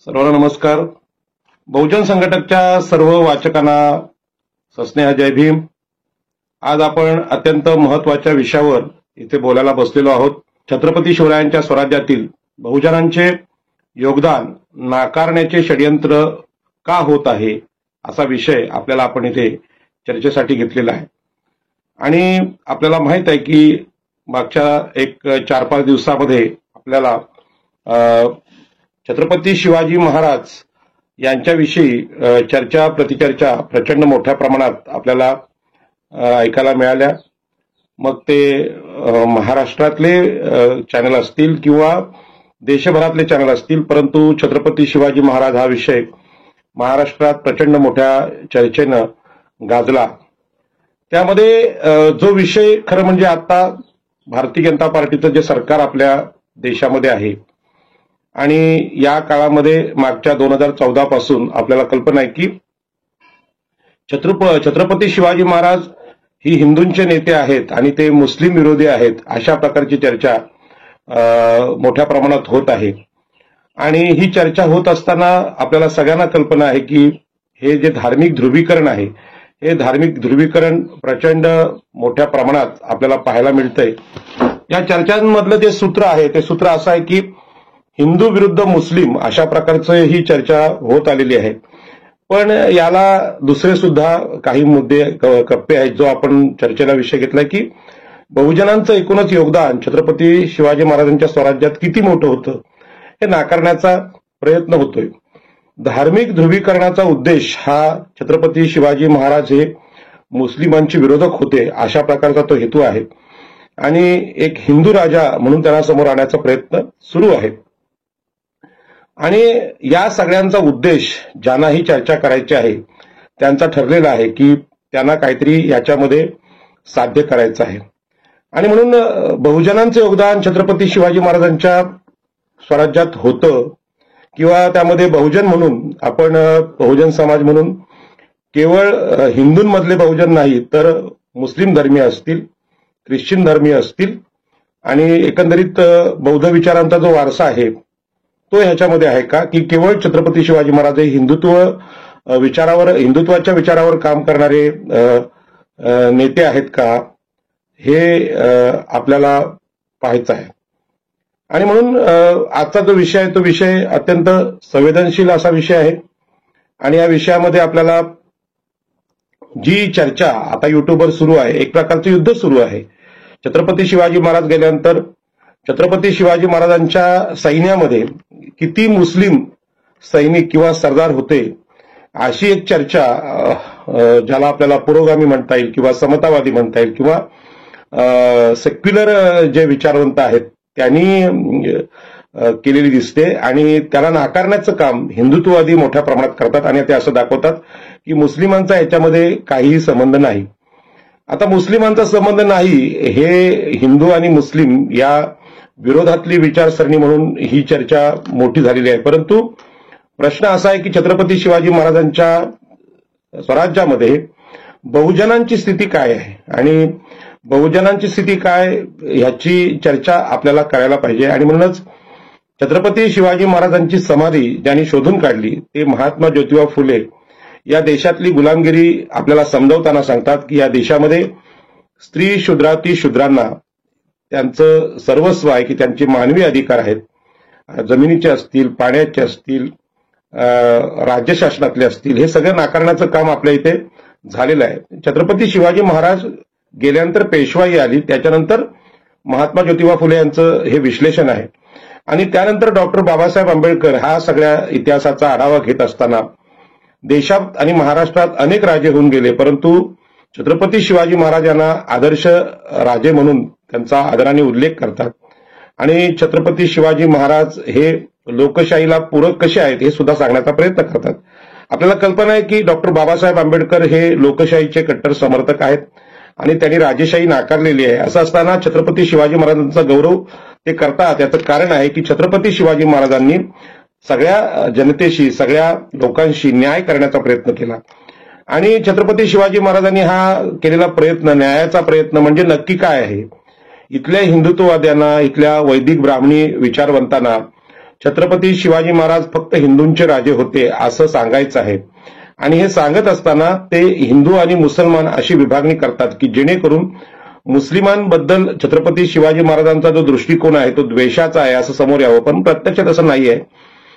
सर्वांना नमस्कार. बहुजन संघटकच्या सर्व वाचकांना सस्नेह जय भीम. आज आपण अत्यंत महत्वाच्या विषयावर इथे बोलायला बसलेलो आहोत. छत्रपती शिवरायांच्या स्वराज्यातील बहुजनांचे योगदान नाकारण्याचे षडयंत्र का होत आहे असा विषय आपल्याला आपण इथे चर्चेसाठी घेतलेला आहे. आणि आपल्याला माहित आहे की मागच्या एक 4-5 दिवसामध्ये आपल्याला छत्रपती शिवाजी महाराज यांच्याविषयी चर्चा प्रतिचर्चा प्रचंड मोठ्या प्रमाणात आपल्याला ऐकायला मिळाल्या. मग ते महाराष्ट्रातले चॅनल असतील किंवा देशभरातले चॅनल असतील, परंतु छत्रपती शिवाजी महाराज हा विषय महाराष्ट्रात प्रचंड मोठ्या चर्चेनं गाजला. त्यामध्ये जो विषय खरं म्हणजे आता भारतीय जनता पार्टीचं जे सरकार आपल्या देशामध्ये आहे आणि या काळामध्ये मागच्या 2014 पासून आपल्याला कल्पना आहे की छत्रपती शिवाजी महाराज ही हिंदूंचे नेते आहेत आणि ते मुस्लिम विरोधी आहेत, अशा प्रकारची चर्चा मोठ्या प्रमाणात होत आहे. आणि ही चर्चा होत असताना आपल्याला सगळ्यांना कल्पना आहे की हे जे धार्मिक ध्रुवीकरण आहे, हे धार्मिक ध्रुवीकरण प्रचंड मोठ्या प्रमाणात आपल्याला पाहायला मिळतंय. या चर्चांमधलं जे सूत्र आहे ते सूत्र असं आहे की हिंदू विरुद्ध मुस्लिम अशा प्रकारचं ही चर्चा होत आलेली आहे. पण याला दुसरे सुद्धा काही मुद्दे कप्पे आहेत जो आपण चर्चेला विषय घेतलाय की बहुजनांचं एकूणच योगदान छत्रपती शिवाजी महाराजांच्या स्वराज्यात किती मोठं होतं हे नाकारण्याचा प्रयत्न होतोय. धार्मिक ध्रुवीकरणाचा उद्देश हा छत्रपती शिवाजी महाराज हे मुस्लिमांचे विरोधक होते अशा प्रकारचा तो हेतू आहे आणि एक हिंदू राजा म्हणून त्यांना समोर आणण्याचा प्रयत्न सुरू आहे. आणि या सगळ्यांचा उद्देश ज्यांनाही चर्चा करायची आहे त्यांचा ठरलेला आहे की त्यांना काहीतरी याच्यामध्ये साध्य करायचं आहे. आणि म्हणून बहुजनांचं योगदान छत्रपती शिवाजी महाराजांच्या स्वराज्यात होतं किंवा त्यामध्ये बहुजन म्हणून आपण बहुजन समाज म्हणून केवळ हिंदूंमधले बहुजन नाही तर मुस्लिम धर्मीय असतील, ख्रिश्चन धर्मीय असतील आणि एकंदरीत बौद्ध विचारांचा जो वारसा आहे तो ह्याच्यामध्ये आहे का, की केवळ छत्रपती शिवाजी महाराज हे हिंदुत्वाच्या विचारावर काम करणारे नेते आहेत का, हे आपल्याला पाहायचं आहे. आणि म्हणून आजचा जो विषय आहे तो विषय अत्यंत संवेदनशील असा विषय आहे. आणि या विषयामध्ये आपल्याला जी चर्चा आता युट्यूबवर सुरू आहे, एक प्रकारचं युद्ध सुरू आहे. छत्रपती शिवाजी महाराज गेल्यानंतर छत्रपती शिवाजी महाराजांच्या सैन्यामध्ये किती मुस्लिम सैनिक किंवा सरदार होते अशी एक चर्चा, ज्याला आपल्याला पुरोगामी म्हणता येईल किंवा समतावादी म्हणता येईल किंवा सेक्युलर जे विचारवंत आहेत त्यांनी केलेली दिसते. आणि त्याला नाकारण्याचं काम हिंदुत्ववादी मोठ्या प्रमाणात करतात आणि ते असं दाखवतात की मुस्लिमांचा याच्यामध्ये काहीही संबंध नाही. आता मुस्लिमांचा संबंध नाही हे हिंदू आणि मुस्लिम या विरोधातली विचारसरणी म्हणून ही चर्चा मोठी झालेली आहे. परंतु प्रश्न असा आहे की छत्रपती शिवाजी महाराजांच्या स्वराज्यामध्ये बहुजनांची स्थिती काय आहे आणि बहुजनांची स्थिती काय ह्याची चर्चा आपल्याला करायला पाहिजे. आणि म्हणूनच छत्रपती शिवाजी महाराजांची समाधी ज्यांनी शोधून काढली ते महात्मा ज्योतिबा फुले या देशातली गुलामगिरी आपल्याला समजावताना सांगतात की या देशामध्ये स्त्री शूद्राती शूद्रांना त्यांचं सर्वस्व आहे, की त्यांचे मानवी अधिकार आहेत, जमिनीचे असतील, पाण्याचे असतील, राज्य शासनातले असतील, हे सगळं नाकारण्याचं काम आपल्या इथे झालेलं आहे. छत्रपती शिवाजी महाराज गेल्यानंतर पेशवाई आली, त्याच्यानंतर महात्मा ज्योतिबा फुले यांचं हे विश्लेषण आहे. आणि त्यानंतर डॉक्टर बाबासाहेब आंबेडकर हा सगळ्या इतिहासाचा आढावा घेत असताना देशात आणि महाराष्ट्रात अनेक राजे होऊन गेले, परंतु छत्रपती शिवाजी महाराज यांना आदर्श राजे म्हणून त्यांचा आदराने उल्लेख करतात. आणि छत्रपती शिवाजी महाराज हे लोकशाहीला पूरक कसे आहेत हे सुद्धा सांगण्याचा प्रयत्न करतात. आपल्याला कल्पना आहे की डॉक्टर बाबासाहेब आंबेडकर हे लोकशाहीचे कट्टर समर्थक आहेत आणि त्यांनी राजेशाही नाकारलेली आहे. असं असताना छत्रपती शिवाजी महाराजांचा गौरव ते करतात. याचं कारण आहे की छत्रपती शिवाजी महाराजांनी सगळ्या जनतेशी, सगळ्या लोकांशी न्याय करण्याचा प्रयत्न केला. आणि छत्रपती शिवाजी महाराजांनी हा केलेला प्रयत्न, न्यायाचा प्रयत्न म्हणजे नक्की काय आहे, इथल्या हिंदुत्ववाद्यांना, इथल्या वैदिक ब्राह्मणी विचारवंतांना छत्रपती शिवाजी महाराज फक्त हिंदूंचे राजे होते असं सांगायचं आहे. आणि हे सांगत असताना ते हिंदू आणि मुसलमान अशी विभागणी करतात की जेणेकरून मुस्लिमांबद्दल छत्रपती शिवाजी महाराजांचा जो दृष्टिकोन आहे तो द्वेषाचा आहे असं समोर यावं. पण प्रत्यक्षात असं नाही आहे.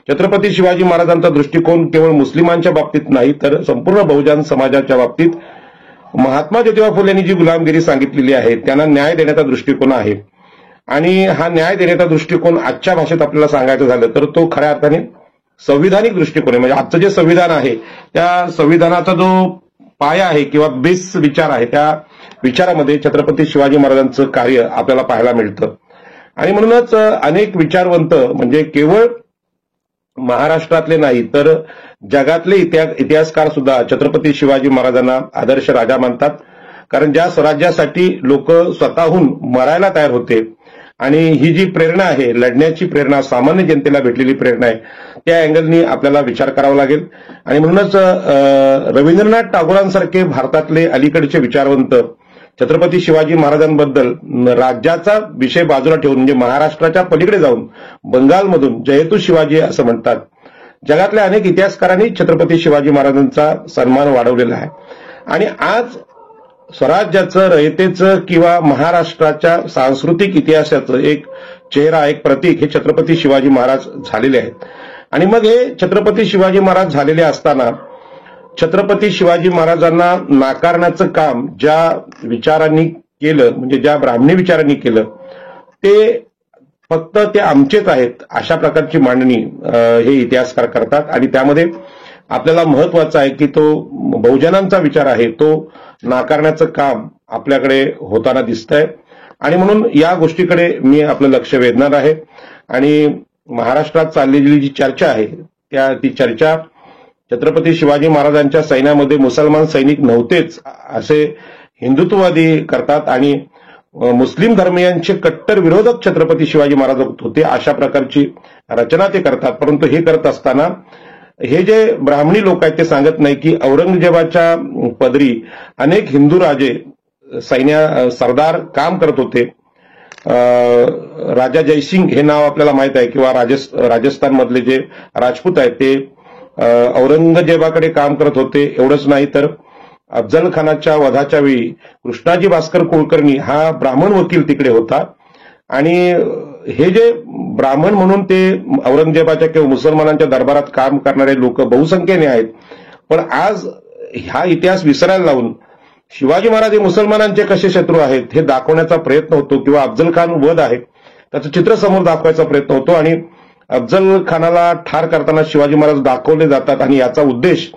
छत्रपती शिवाजी महाराजांचा दृष्टिकोन केवळ मुस्लिमांच्या बाबतीत नाही तर संपूर्ण बहुजन समाजाच्या बाबतीत महात्मा ज्योतिबा फुले यांनी जी गुलामगिरी सांगितलेली आहे त्यांना न्याय देण्याचा दृष्टिकोन आहे. आणि हा न्याय देण्याचा दृष्टिकोन आजच्या भाषेत आपल्याला सांगायचं झालं तर तो खऱ्या अर्थाने संविधानिक दृष्टिकोन आहे. म्हणजे आजचं जे संविधान आहे त्या संविधानाचा जो पाया आहे किंवा बेस विचार आहे त्या विचारामध्ये छत्रपती शिवाजी महाराजांचं कार्य आपल्याला पाहायला मिळतं. आणि म्हणूनच अनेक विचारवंत म्हणजे केवळ महाराष्ट्रातले नाही तर जगातले इतिहासकार सुद्धा छत्रपती शिवाजी महाराजांना आदर्श राजा मानतात. कारण ज्या स्वराज्यासाठी लोक स्वतःहून मरायला तयार होते आणि ही जी प्रेरणा आहे लढण्याची प्रेरणा सामान्य जनतेला भेटलेली प्रेरणा आहे त्या अँगलनी आपल्याला विचार करावा लागेल. आणि म्हणूनच रवींद्रनाथ टागोरांसारखे भारतातले अलीकडचे विचारवंत छत्रपती शिवाजी महाराजांबद्दल राज्याचा विषय बाजूला ठेवून म्हणजे महाराष्ट्राच्या पलीकडे जाऊन बंगालमधून जयतु शिवाजी असं म्हणतात. जगातल्या अनेक इतिहासकारांनी छत्रपती शिवाजी महाराजांचा सन्मान वाढवलेला आहे. आणि आज स्वराज्याचं रयतेचं किंवा महाराष्ट्राच्या सांस्कृतिक इतिहासाचं एक चेहरा एक प्रतीक हे छत्रपती शिवाजी महाराज झालेले आहेत. आणि मग हे छत्रपती शिवाजी महाराज झालेले असताना छत्रपती शिवाजी महाराजांना नाकारण्याचं काम ज्या विचारांनी केलं म्हणजे ज्या ब्राह्मणी विचारांनी केलं ते फक्त ते आमचेच आहेत अशा प्रकारची मांडणी हे इतिहासकार करतात. आणि त्यामध्ये आपल्याला महत्वाचं आहे की तो बहुजनांचा विचार आहे तो नाकारण्याचं काम आपल्याकडे होताना दिसतंय. आणि म्हणून या गोष्टीकडे मी आपलं लक्ष वेधणार आहे. आणि महाराष्ट्रात चाललेली जी चर्चा आहे ती चर्चा छत्रपती शिवाजी महाराजांच्या सैन्यामध्ये मुसलमान सैनिक नव्हतेच असे हिंदुत्ववादी करतात आणि मुस्लिम धर्मीयांचे कट्टर विरोधक छत्रपती शिवाजी महाराज होते अशा प्रकारची रचना ते करतात. परंतु हे करत असताना हे जे ब्राह्मणी लोक आहेत ते सांगत नाही की औरंगजेबाच्या पदरी अनेक हिंदू राजे सरदार काम करत होते. राजा जयसिंग हे नाव आपल्याला माहित आहे किंवा राजस्थानमधले जे राजपूत आहेत ते औरंगजेबाकडे काम करत होते. एवढंच नाही तर अफजल खानाच्या वधाच्या वेळी कृष्णाजी भास्कर कुलकर्णी हा ब्राह्मण वकील तिकडे होता. आणि हे जे ब्राह्मण म्हणून ते औरंगजेबाच्या किंवा मुसलमानांच्या दरबारात काम करणारे लोक बहुसंख्येने आहेत. पण आज हा इतिहास विसरायला लावून शिवाजी महाराज हे मुसलमानांचे कसे शत्रू आहेत हे दाखवण्याचा प्रयत्न होतो किंवा अफजल खान वध आहे त्याचं चित्र समोर दाखवायचा प्रयत्न होतो. आणि अफजल खानाला ठार करताना शिवाजी महाराज दाखवले जातात आणि याचा उद्देश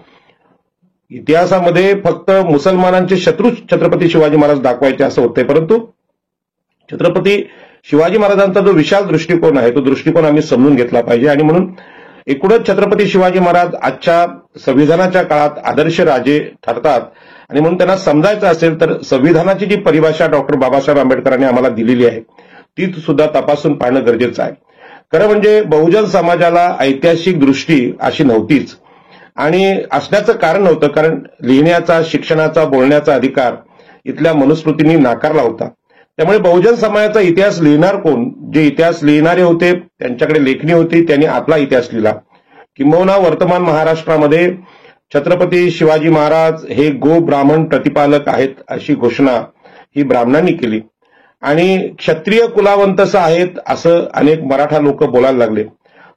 इतिहासामध्ये फक्त मुसलमानांचे शत्रू छत्रपती शिवाजी महाराज दाखवायचे असं होते. परंतु छत्रपती शिवाजी महाराजांचा जो विशाल दृष्टिकोन आहे तो दृष्टिकोन आम्ही समजून घेतला पाहिजे. आणि म्हणून एकूणच छत्रपती शिवाजी महाराज आजच्या संविधानाच्या काळात आदर्श राजे ठरतात. आणि म्हणून त्यांना समजायचं असेल तर संविधानाची जी परिभाषा डॉक्टर बाबासाहेब आंबेडकरांनी आम्हाला दिलेली आहे ती सुद्धा तपासून पाहणं गरजेचं आहे. खरं म्हणजे बहुजन समाजाला ऐतिहासिक दृष्टी अशी नव्हतीच आणि असण्याचं कारण नव्हतं. कारण लिहिण्याचा शिक्षणाचा बोलण्याचा अधिकार इथल्या मनुस्मृतींनी नाकारला होता. त्यामुळे बहुजन समाजाचा इतिहास लिहिणार कोण? जे इतिहास लिहिणारे होते त्यांच्याकडे लेखणी होती त्यांनी आपला इतिहास लिहिला. किंबहुना वर्तमान महाराष्ट्रामध्ये छत्रपती शिवाजी महाराज हे गो ब्राह्मण प्रतिपालक आहेत अशी घोषणा ही ब्राह्मणांनी केली. आणि क्षत्रिय कुलावंतस आहेत असं अनेक मराठा लोक बोलायला लागले.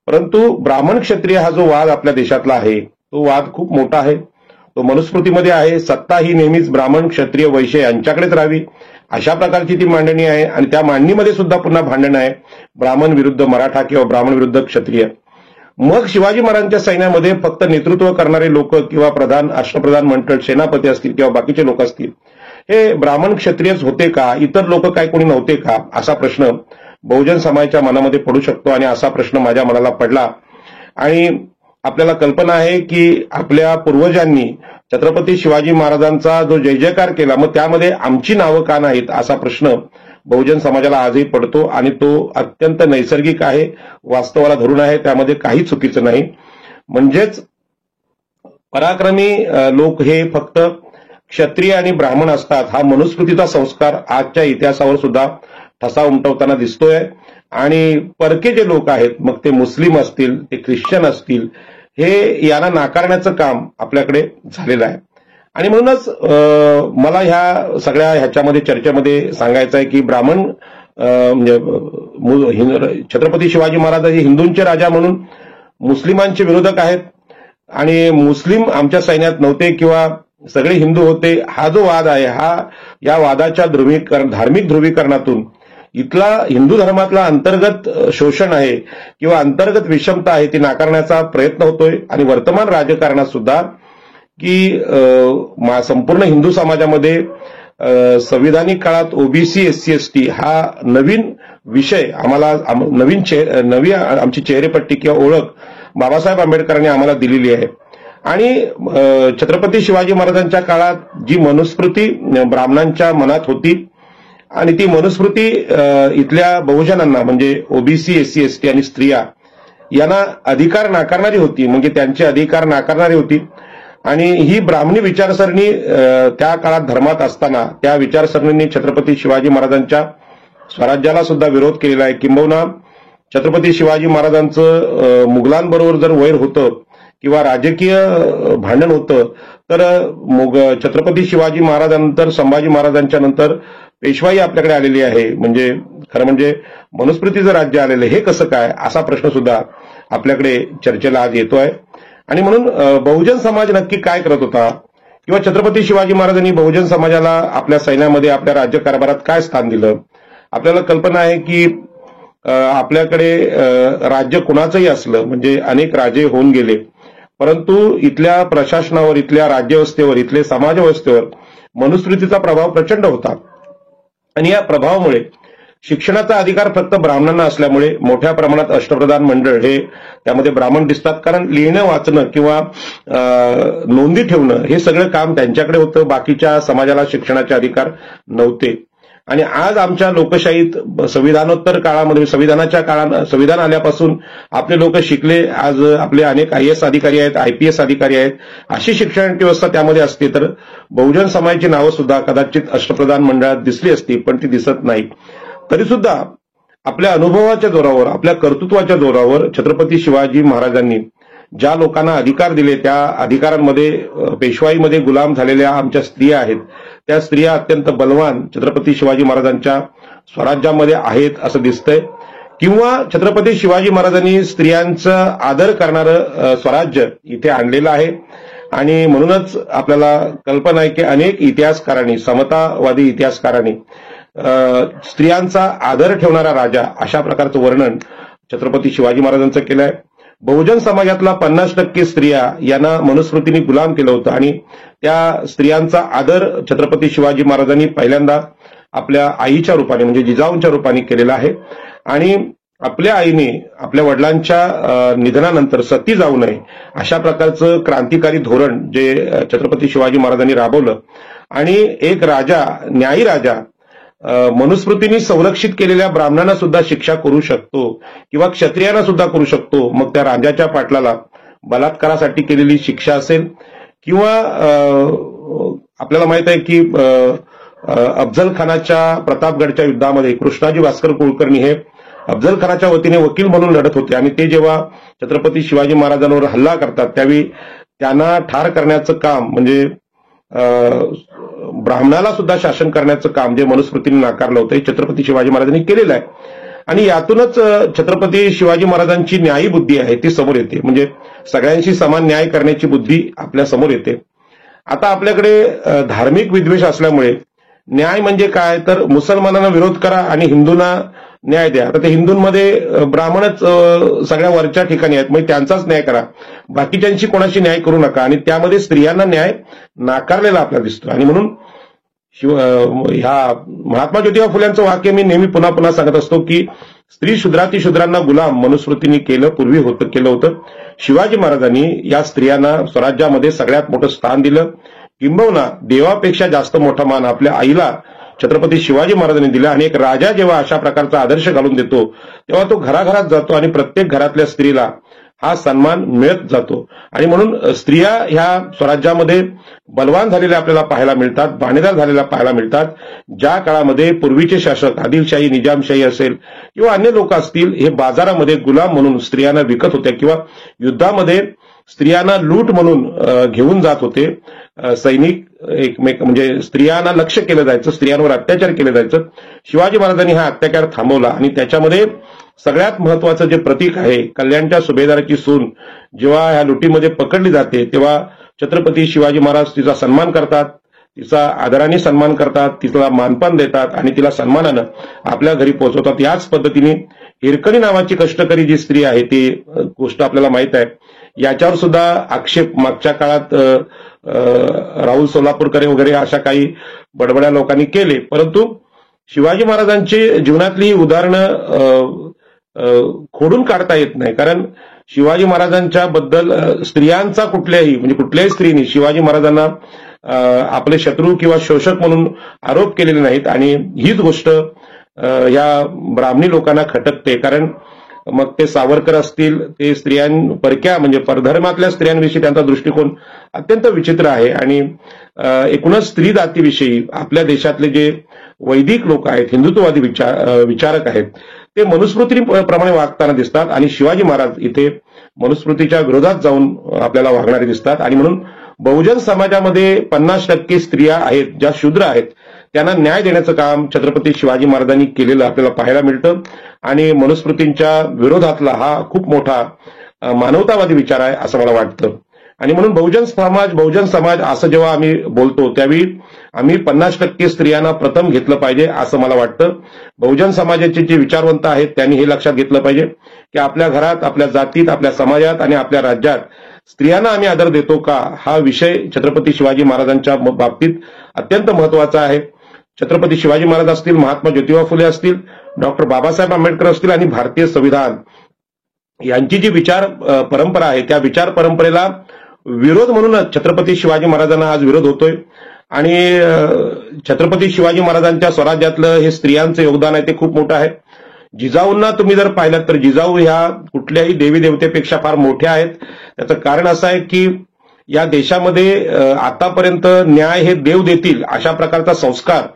परंतु ब्राह्मण क्षत्रिय हा जो वाद आपल्या देशातला आहे तो वाद खूप मोठा आहे. तो मनुस्मृतीमध्ये आहे. सत्ता ही नेहमीच ब्राह्मण क्षत्रिय वैश्य यांच्याकडेच राहावी अशा प्रकारची ती मांडणी आहे. आणि त्या मांडणीमध्ये सुद्धा पुन्हा भांडण आहे ब्राह्मण विरुद्ध मराठा किंवा ब्राह्मण विरुद्ध क्षत्रिय. मग शिवाजी महाराजांच्या सैन्यामध्ये फक्त नेतृत्व करणारे लोक किंवा प्रधान अष्टप्रधान मंडळ सेनापती असतील किंवा बाकीचे लोक असतील हे ब्राह्मण क्षत्रियच होते का? इतर लोक काय कोणी नव्हते का? असा प्रश्न बहुजन समाजाच्या मनामध्ये पडू शकतो. आणि असा प्रश्न माझ्या मनाला पडला. आणि आपल्याला कल्पना आहे की आपल्या पूर्वजांनी छत्रपती शिवाजी महाराजांचा जो जय जयकार केला मग त्यामध्ये आमची नावं का नाहीत असा प्रश्न बहुजन समाजाला आजही पडतो. आणि तो अत्यंत नैसर्गिक आहे वास्तवाला धरून आहे त्यामध्ये काही चुकीचं नाही. म्हणजेच पराक्रमी लोक हे फक्त क्षत्रिय आणि ब्राह्मण असतात हा मनुस्मृतीचा संस्कार आजच्या इतिहासावर सुद्धा ठसा उमटवताना दिसतोय. आणि परके जे लोक आहेत, मग ते मुस्लिम असतील, ते ख्रिश्चन असतील, हे यांना नाकारण्याचं काम आपल्याकडे झालेलं आहे. आणि म्हणूनच मला ह्या सगळ्या ह्याच्यामध्ये चर्चेमध्ये सांगायचं आहे की ब्राह्मण म्हणजे छत्रपती शिवाजी महाराज हे हिंदूंचे राजा म्हणून मुस्लिमांचे विरोधक आहेत आणि मुस्लिम आमच्या सैन्यात नव्हते किंवा सगळे हिंदू होते, हा जो वाद आहे हा या वादाच्या धार्मिक ध्रुवीकरणातून इथला हिंदू धर्मातला अंतर्गत शोषण आहे किंवा अंतर्गत विषमता आहे ती नाकारण्याचा प्रयत्न होतोय. आणि वर्तमान राजकारणात सुद्धा की संपूर्ण हिंदू समाजामध्ये संविधानिक काळात ओबीसी एससी एसटी हा नवीन विषय आम्हाला नवी आमची चेहरेपट्टी किंवा ओळख बाबासाहेब आंबेडकरांनी आम्हाला दिलेली आहे. आणि छत्रपती शिवाजी महाराजांच्या काळात जी मनुस्मृती ब्राह्मणांच्या मनात होती आणि ती मनुस्मृती इथल्या बहुजनांना म्हणजे ओबीसी एससी एसटी आणि स्त्रिया यांना अधिकार नाकारणारी होती, म्हणजे त्यांचे अधिकार नाकारणारी होती. आणि ही ब्राह्मणी विचारसरणी त्या काळात धर्मात असताना त्या विचारसरणींनी छत्रपती शिवाजी महाराजांच्या स्वराज्याला सुद्धा विरोध केलेला आहे. किंबहुना छत्रपती शिवाजी महाराजांचं मुघलांबरोबर जर वैर होतं किंवा राजकीय भांडण होतं तर छत्रपती शिवाजी महाराजांनंतर संभाजी महाराजांच्या नंतर पेशवाई आपल्याकडे आलेली आहे. म्हणजे खरं म्हणजे मनुस्मृतीचं राज्य आलेलं हे कसं काय, असा प्रश्न सुद्धा आपल्याकडे चर्चेला आज येतोय. आणि म्हणून बहुजन समाज नक्की काय करत होता किंवा छत्रपती शिवाजी महाराजांनी बहुजन समाजाला आपल्या सैन्यामध्ये आपल्या राज्यकारभारात काय स्थान दिलं. आपल्याला कल्पना आहे की आपल्याकडे राज्य कुणाचंही असलं म्हणजे अनेक राजे होऊन गेले, परंतु इथल्या प्रशासनावर, इथल्या राज्यव्यवस्थेवर, इथल्या समाजव्यवस्थेवर मनुस्मृतीचा प्रभाव प्रचंड होता. आणि या प्रभावामुळे शिक्षणाचा अधिकार फक्त ब्राह्मणांना असल्यामुळे मोठ्या प्रमाणात अष्टप्रधान मंडळ हे त्यामध्ये ब्राह्मण दिसतात. कारण लिहिणं वाचणं किंवा नोंदी ठेवणं हे सगळं काम त्यांच्याकडे होतं, बाकीच्या समाजाला शिक्षणाचे अधिकार नव्हते. आणि आज आमच्या लोकशाहीत संविधानोत्तर काळामध्ये संविधान आल्यापासून आपले लोक शिकले, आज आपले अनेक IAS अधिकारी आहेत, IPS अधिकारी आहेत, अशी शिक्षण व्यवस्था त्यामध्ये असते तर बहुजन समाजाची नावं सुद्धा कदाचित अष्टप्रधान मंडळात दिसली असती, पण ती दिसत नाही. तरी सुद्धा आपल्या अनुभवाच्या जोरावर, आपल्या कर्तृत्वाच्या जोरावर छत्रपती शिवाजी महाराजांनी ज्या लोकांना अधिकार दिले त्या अधिकारांमध्ये पेशवाईमध्ये गुलाम झालेल्या आमच्या स्त्रिया आहेत, त्या स्त्रिया अत्यंत बलवान छत्रपती शिवाजी महाराजांच्या स्वराज्यामध्ये आहेत असं दिसतंय. किंवा छत्रपती शिवाजी महाराजांनी स्त्रियांचा आदर करणारं स्वराज्य इथे आणलेलं आहे. आणि म्हणूनच आपल्याला कल्पना आहे की अनेक इतिहासकारांनी, समतावादी इतिहासकारांनी स्त्रियांचा आदर ठेवणारा राजा अशा प्रकारचं वर्णन छत्रपती शिवाजी महाराजांचं केलं आहे. बहुजन समाजातला 50% स्त्रिया यांना मनुस्मृतीने गुलाम केलं होतं आणि त्या स्त्रियांचा आदर छत्रपती शिवाजी महाराजांनी पहिल्यांदा आपल्या आईच्या रूपाने म्हणजे जिजाऊंच्या रूपाने केलेला आहे. आणि आपल्या आईने आपल्या वडिलांच्या निधनानंतर सती जाऊ नये अशा प्रकारचं क्रांतिकारी धोरण जे छत्रपती शिवाजी महाराजांनी राबवलं. आणि एक राजा, न्यायी राजा मनुस्मृतीने संरक्षित केलेल्या ब्राह्मणांना सुद्धा शिक्षा करू शकतो किंवा क्षत्रियांना सुद्धा करू शकतो. मग त्या राजाच्या पाटलाला बलात्कारासाठी केलेली शिक्षा असेल किंवा आपल्याला माहित आहे की अफजल खानाच्या प्रतापगडच्या युद्धामध्ये कृष्णाजी भास्कर कुलकर्णी हे अफजल खानाच्या वतीने वकील म्हणून लढत होते आणि ते जेव्हा छत्रपती शिवाजी महाराजांवर हल्ला करतात त्यावेळी त्यांना ठार करण्याचं काम म्हणजे ब्राह्मणाला सुद्धा शासन करण्याचं काम जे मनुस्मृतीने नाकारलं होतं हे छत्रपती शिवाजी महाराजांनी केलेलं आहे. आणि यातूनच छत्रपती शिवाजी महाराजांची न्यायी बुद्धी आहे ती समोर येते, म्हणजे सगळ्यांशी समान न्याय करण्याची बुद्धी आपल्या समोर येते. आता आपल्याकडे धार्मिक विद्वेष असल्यामुळे न्याय म्हणजे काय तर मुसलमानांना विरोध करा आणि हिंदूंना न्याय द्या. आता ते हिंदूंमध्ये ब्राह्मणच सगळ्या वरच्या ठिकाणी आहेत, मग त्यांचाच न्याय करा, बाकीच्यांशी कोणाशी न्याय करू नका. आणि त्यामध्ये स्त्रियांना न्याय नाकारलेला आपल्याला दिसतो. आणि म्हणून ह्या महात्मा ज्योतिबा फुल्यांचं वाक्य मी नेहमी पुन्हा पुन्हा सांगत असतो की स्त्री शूद्राती शूद्रांना गुलाम मनुस्मृतीने केलं होतं. शिवाजी महाराजांनी या स्त्रियांना स्वराज्यामध्ये सगळ्यात मोठं स्थान दिलं. किंबहुना देवापेक्षा जास्त मोठा मान आपल्या आईला छत्रपती शिवाजी महाराजांनी दिला. आणि एक राजा जेव्हा अशा प्रकारचा आदर्श घालून देतो तेव्हा तो घराघरात जातो आणि प्रत्येक घरातल्या स्त्रीला हा सन्मान मिळत जातो. आणि म्हणून स्त्रिया ह्या स्वराज्यामध्ये बलवान झालेल्या आपल्याला पाहायला मिळतात, बाणेदार झालेल्या पाहायला मिळतात. ज्या काळामध्ये पूर्वीचे शासक आदिलशाही, निजामशाही असेल किंवा अन्य लोक असतील, हे बाजारामध्ये गुलाम म्हणून स्त्रियांना विकत होत्या किंवा युद्धामध्ये स्त्रियांना लूट म्हणून घेऊन जात होते. सैनिक एकमेक म्हणजे स्त्रियांना लक्ष्य केलं जायचं, स्त्रियांवर अत्याचार केले जायचं. शिवाजी महाराजांनी हा अत्याचार थांबवला आणि त्याच्यामध्ये सगळ्यात महत्वाचं जे प्रतीक आहे, कल्याणच्या सुभेदाराची सून जेव्हा ह्या लुटीमध्ये पकडली जाते तेव्हा छत्रपती शिवाजी महाराज तिचा सन्मान करतात, तिचा आदराने सन्मान करतात, तिला मानपान देतात आणि तिला सन्मानानं आपल्या घरी पोहोचवतात. याच पद्धतीने हिरकणी नावाची कष्टकरी जी स्त्री आहे ती गोष्ट आपल्याला माहित आहे. याच्यावर सुद्धा आक्षेप मागच्या काळात राहुल सोलापूरकर वगैरे अशा काही बडबड्या लोकांनी केले, परंतु शिवाजी महाराजांची जीवनातली उदाहरणं खोडून काढता येत नाही. कारण शिवाजी महाराजांच्या बद्दल स्त्रियांचा कुठल्याही स्त्रीने शिवाजी महाराजांना आपले शत्रू किंवा शोषक म्हणून आरोप केलेले नाहीत. आणि हीच गोष्ट या ब्राह्मणी लोकांना खटकते. कारण मग ते सावरकर असतील, ते परक्या म्हणजे परधर्मातल्या स्त्रियांविषयी त्यांचा दृष्टिकोन अत्यंत विचित्र आहे. आणि एकूणच स्त्री जातीविषयी आपल्या देशातले जे वैदिक लोक आहेत, हिंदुत्ववादी विचारक आहेत, ते मनुस्मृतीप्रमाणे वागताना दिसतात आणि शिवाजी महाराज इथे मनुस्मृतीच्या विरोधात जाऊन आपल्याला वागणारे दिसतात. आणि म्हणून बहुजन समाजामध्ये 50% स्त्रिया आहेत ज्या शूद्र आहेत, त्यांना न्याय देण्याचं काम छत्रपती शिवाजी महाराजांनी केलेलं आपल्याला पाहायला मिळतं. आणि मनुस्मृतींच्या विरोधातला हा खूप मोठा मानवतावादी विचार आहे असं मला वाटतं. आणि म्हणून बहुजन समाज असं जेव्हा आम्ही बोलतो त्यावेळी आम्ही 50% स्त्रियांना प्रथम घेतलं पाहिजे असं मला वाटतं. बहुजन समाजाचे जे विचारवंत आहेत त्यांनी हे लक्षात घेतलं पाहिजे की आपल्या घरात, आपल्या जातीत, आपल्या समाजात आणि आपल्या राज्यात स्त्रियांना आम्ही आदर देतो का, हा विषय छत्रपती शिवाजी महाराजांच्या बाबतीत अत्यंत महत्वाचा आहे. छत्रपती शिवाजी महाराज असतील, महात्मा ज्योतिबा फुले असतील, डॉक्टर बाबासाहेब आंबेडकर असतील आणि भारतीय संविधान यांची जी विचार परंपरा आहे त्या विचार परंपरेला विरोध म्हणूनच छत्रपती शिवाजी महाराजांना आज विरोध होतोय. आणि छत्रपती शिवाजी महाराजांच्या स्वराज्यातलं हे स्त्रियांचं योगदान आहे ते खूप मोठं आहे. जिजाऊंना तुम्ही जर पाहिलात तर जिजाऊ ह्या कुठल्याही देवी देवतेपेक्षा फार मोठ्या आहेत. त्याचं कारण असं आहे की या देशामध्ये आतापर्यंत न्याय हे देव देतील अशा प्रकारचा संस्कार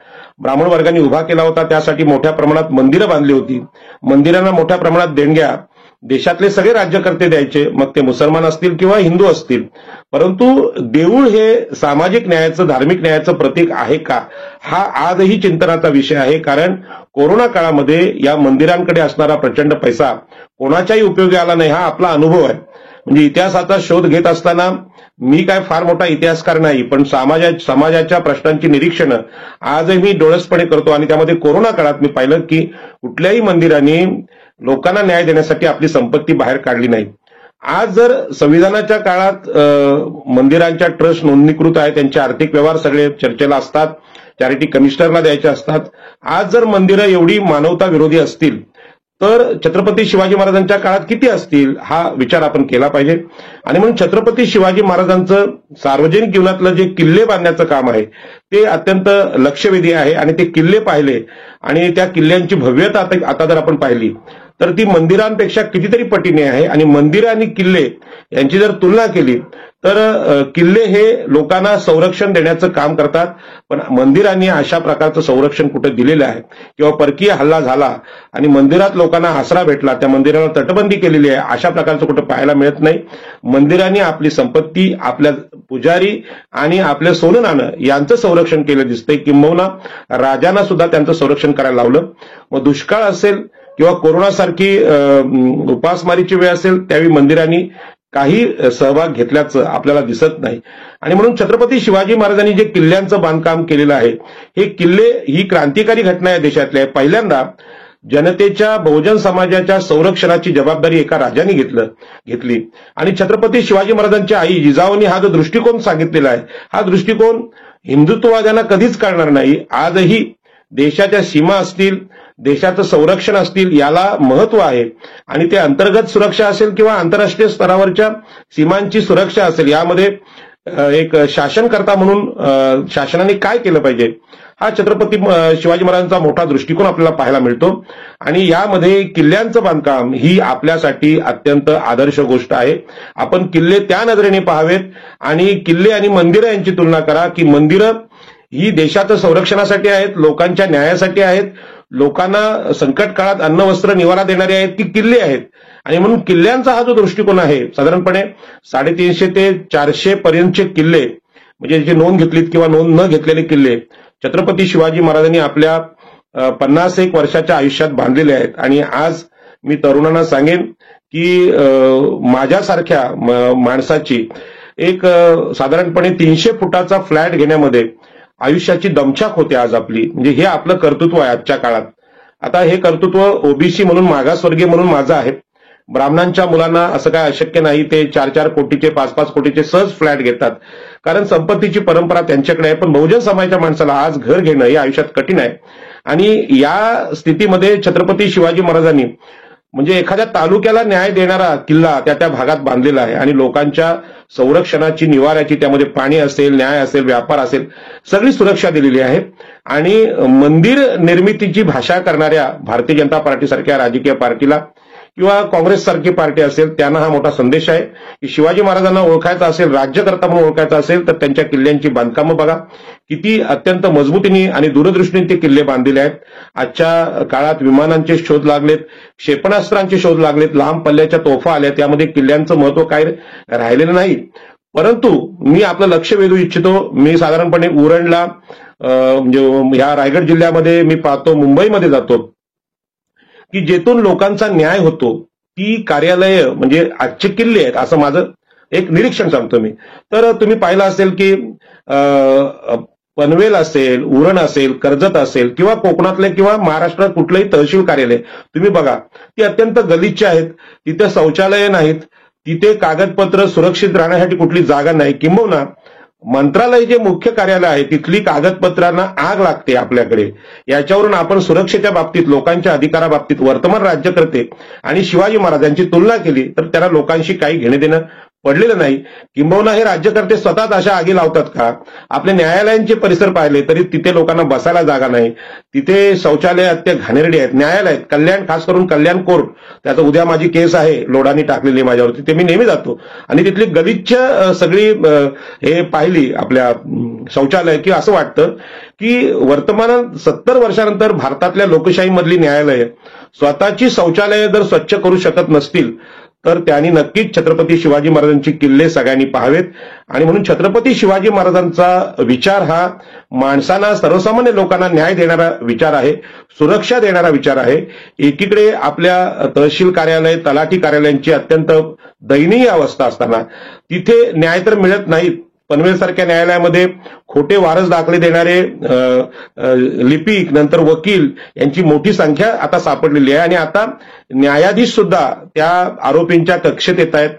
ब्राह्मण वर्गाने उभा केला होता. त्यासाठी मोठ्या प्रमाणात मंदिरं बांधली होती. मंदिरांना मोठ्या प्रमाणात देणग्या देशातले सगळे राज्यकर्ते द्यायचे, मग ते मुसलमान असतील किंवा हिंदू असतील. परंतु देऊळ हे सामाजिक न्यायाचं, धार्मिक न्यायाचं प्रतीक आहे का, हा आजही चिंतनाचा विषय आहे. कारण कोरोना काळामध्ये या मंदिरांकडे असणारा प्रचंड पैसा कोणाच्याही उपयोगी आला नाही, हा आपला अनुभव आहे. म्हणजे इतिहासाचा शोध घेत असताना मी काय फार मोठा इतिहासकार नाही, पण समाजाच्या प्रश्नांची निरीक्षणं आजही मी डोळसपणे करतो. आणि त्यामध्ये कोरोना काळात मी पाहिलं की कुठल्याही मंदिरांनी लोकांना न्याय देण्यासाठी आपली संपत्ती बाहेर काढली नाही. आज जर संविधानाच्या काळात मंदिरांच्या ट्रस्ट नोंदणीकृत आहे, त्यांचे आर्थिक व्यवहार सगळे चर्चेला असतात, चॅरिटी कमिशनरला द्यायचे असतात. आज जर मंदिरं एवढी मानवता विरोधी असतील तर छत्रपती शिवाजी महाराजांच्या काळात किती असतील, हा विचार आपण केला पाहिजे. आणि म्हणून छत्रपती शिवाजी महाराजांचं सार्वजनिक जीवनातलं जे किल्ले बांधण्याचं काम आहे ते अत्यंत लक्षवेधी आहे. आणि ते किल्ले पाहिले आणि त्या किल्ल्यांची भव्यता आता जर आपण पाहिली तर ती मंदिरांपेक्षा कितीतरी पटीने आहे. आणि मंदिरं आणि किल्ले यांची जर तुलना केली तर किल्ले हे लोकांना संरक्षण देण्याचं काम करतात, पण मंदिरांनी अशा प्रकारचं संरक्षण कुठे दिलेलं आहे किंवा परकीय हल्ला झाला आणि मंदिरात लोकांना आसरा भेटला, त्या मंदिराला तटबंदी केलेली आहे, अशा प्रकारचं कुठे पाहायला मिळत नाही. मंदिरांनी आपली संपत्ती, आपल्या पुजारी आणि आपल्या सोनं नाणं यांचं संरक्षण केलं दिसतंय. किंबहुना राजांना सुद्धा त्यांचं संरक्षण करायला लावलं. मग दुष्काळ असेल किंवा कोरोनासारखी उपासमारीची वेळ असेल त्यावेळी मंदिरांनी काही सहभाग घेतल्याचं आपल्याला दिसत नाही. आणि म्हणून छत्रपती शिवाजी महाराजांनी जे किल्ल्यांचं बांधकाम केलेलं आहे, हे किल्ले ही क्रांतिकारी घटना या देशातली आहे. पहिल्यांदा जनतेच्या, बहुजन समाजाच्या संरक्षणाची जबाबदारी एका राजाने घेतली. आणि छत्रपती शिवाजी महाराजांच्या आई जिजाऊंनी हा जो दृष्टिकोन सांगितलेला आहे, हा दृष्टिकोन हिंदुत्ववाद्यांना कधीच कळणार नाही. आजही देशाच्या सीमा असतील, देशाचं संरक्षण असतील, याला महत्व आहे. आणि ते अंतर्गत सुरक्षा असेल किंवा आंतरराष्ट्रीय स्तरावरच्या सीमांची सुरक्षा असेल, यामध्ये एक शासनकर्ता म्हणून शासनाने काय केलं पाहिजे हा छत्रपती शिवाजी महाराजांचा मोठा दृष्टिकोन आपल्याला पाहायला मिळतो. आणि यामध्ये किल्ल्यांचं बांधकाम ही आपल्यासाठी अत्यंत आदर्श गोष्ट आहे. आपण किल्ले त्या नजरेने पाहावेत आणि किल्ले आणि मंदिरं यांची तुलना करा की मंदिरं ही देशाच्या संरक्षणासाठी आहेत, लोकांच्या न्यायासाठी आहेत, लोकांना संकट काळात अन्न वस्त्र निवारा देणारे आहेत की किल्ले आहेत. आणि म्हणून किल्ल्यांचा हा जो दृष्टिकोन आहे, साधारणपणे 350 ते 400 पर्यंतचे किल्ले म्हणजे जे नोंद घेतलीत किंवा नोंद न घेतलेले किल्ले छत्रपती शिवाजी महाराजांनी आपल्या 51 वर्षाच्या आयुष्यात बांधलेले आहेत. आणि आज मी तरुणांना सांगेन की माझ्यासारख्या माणसाची एक साधारणपणे 300 फुटाचा फ्लॅट घेण्यामध्ये आयुष्याची दमछाक होते आज आपली. म्हणजे हे आपलं कर्तृत्व आहे आजच्या काळात. आता हे कर्तृत्व ओबीसी म्हणून, मागासवर्गीय म्हणून माझं आहे. ब्राह्मणांच्या मुलांना असं काय अशक्य नाही, ते 4-4 कोटीचे 5-5 कोटीचे सहज फ्लॅट घेतात, कारण संपत्तीची परंपरा त्यांच्याकडे आहे. पण बहुजन समाजाच्या माणसाला आज घर घेणं हे आयुष्यात कठीण आहे. आणि या स्थितीमध्ये छत्रपती शिवाजी महाराजांनी म्हणजे एखाद्या तालुक्याला न्याय देणारा किल्ला त्या भागात बांधलेला आहे. आणि लोकांच्या संरक्षणाची, निवाऱ्याची, त्यामध्ये पाणी असेल, न्याय असेल, व्यापार असेल, सगळी सुरक्षा दिलेली आहे. आणि मंदिर निर्मितीची भाषा करणाऱ्या भारतीय जनता पार्टीसारख्या राजकीय पार्टीला किंवा काँग्रेस सारखी पार्टी असेल त्यांना हा मोठा संदेश आहे की शिवाजी महाराजांना ओळखायचा असेल, राज्यकर्ता म्हणून ओळखायचा असेल तर त्यांच्या किल्ल्यांची बांधकामं बघा, किती अत्यंत मजबूतीने आणि दूरदृष्टीने ते किल्ले बांधलेले आहेत. आजच्या काळात विमानांचे शोध लागलेत, क्षेपणास्त्रांचे शोध लागलेत, लांब पल्ल्याच्या तोफा आल्या, त्यामध्ये किल्ल्यांचं महत्व काय राहिलेलं नाही. परंतु मी आपलं लक्ष वेधू इच्छितो. मी साधारणपणे उरणला म्हणजे ह्या रायगड जिल्ह्यामध्ये मी पाहतो, मुंबईमध्ये जातो की जेथून लोकांचा न्याय होतो ती कार्यालय म्हणजे आजचे किल्ले आहेत, असं माझं एक निरीक्षण सांगतो मी. तर तुम्ही पाहिलं असेल की पनवेल असेल, उरण असेल, कर्जत असेल किंवा कोकणातले किंवा महाराष्ट्रात कुठलंही तहसील कार्यालय तुम्ही बघा, ती अत्यंत गलिच्छ आहेत. तिथे शौचालय नाहीत, तिथे कागदपत्र सुरक्षित राहण्यासाठी कुठली जागा नाही. किंबहुना मंत्रालय जे मुख्य कार्यालय आहे तिथली कागदपत्रांना आग लागते आपल्याकडे. याच्यावरून आपण सुरक्षेच्या बाबतीत, लोकांच्या अधिकाराबाबतीत वर्तमान राज्यकर्ते आणि शिवाजी महाराजांची तुलना केली तर त्यांना लोकांशी काही घेणे देणं पडलेलं नाही. किंबहुना हे राज्यकर्ते स्वतःच अशा आगी लावतात का? आपले न्यायालयांचे परिसर पाहिले तरी तिथे लोकांना बसायला जागा नाही, तिथे शौचालय अत्यंत घाणेरडी आहेत. न्यायालयात कल्याण, खास करून कल्याण कोर्ट, त्याचं उद्या माझी केस आहे, लोडांनी टाकलेली माझ्यावरती, ते मी नेहमी जातो आणि तिथली गलिच्छ सगळी हे पाहिली आपल्या शौचालय की असं वाटतं की वर्तमानात 70 वर्षानंतर भारतातल्या लोकशाहीमधली न्यायालय स्वतःची शौचालय जर स्वच्छ करू शकत नसतील तर त्यांनी नक्कीच छत्रपती शिवाजी महाराजांची किल्ले सगळ्यांनी पाहावेत. आणि म्हणून छत्रपती शिवाजी महाराजांचा विचार हा माणसांना, सर्वसामान्य लोकांना न्याय देणारा विचार आहे, सुरक्षा देणारा विचार आहे. एकीकडे आपल्या तहसील कार्यालय, तलाठी कार्यालयांची अत्यंत दयनीय अवस्था असताना तिथे न्याय तर मिळत नाहीत. पनवेलसारख्या न्यायालयामध्ये खोटे वारस दाखले देणारे लिपिक, नंतर वकील यांची मोठी संख्या आता सापडलेली आहे. आणि आता न्यायाधीश सुद्धा त्या आरोपींच्या कक्षेत येत आहेत.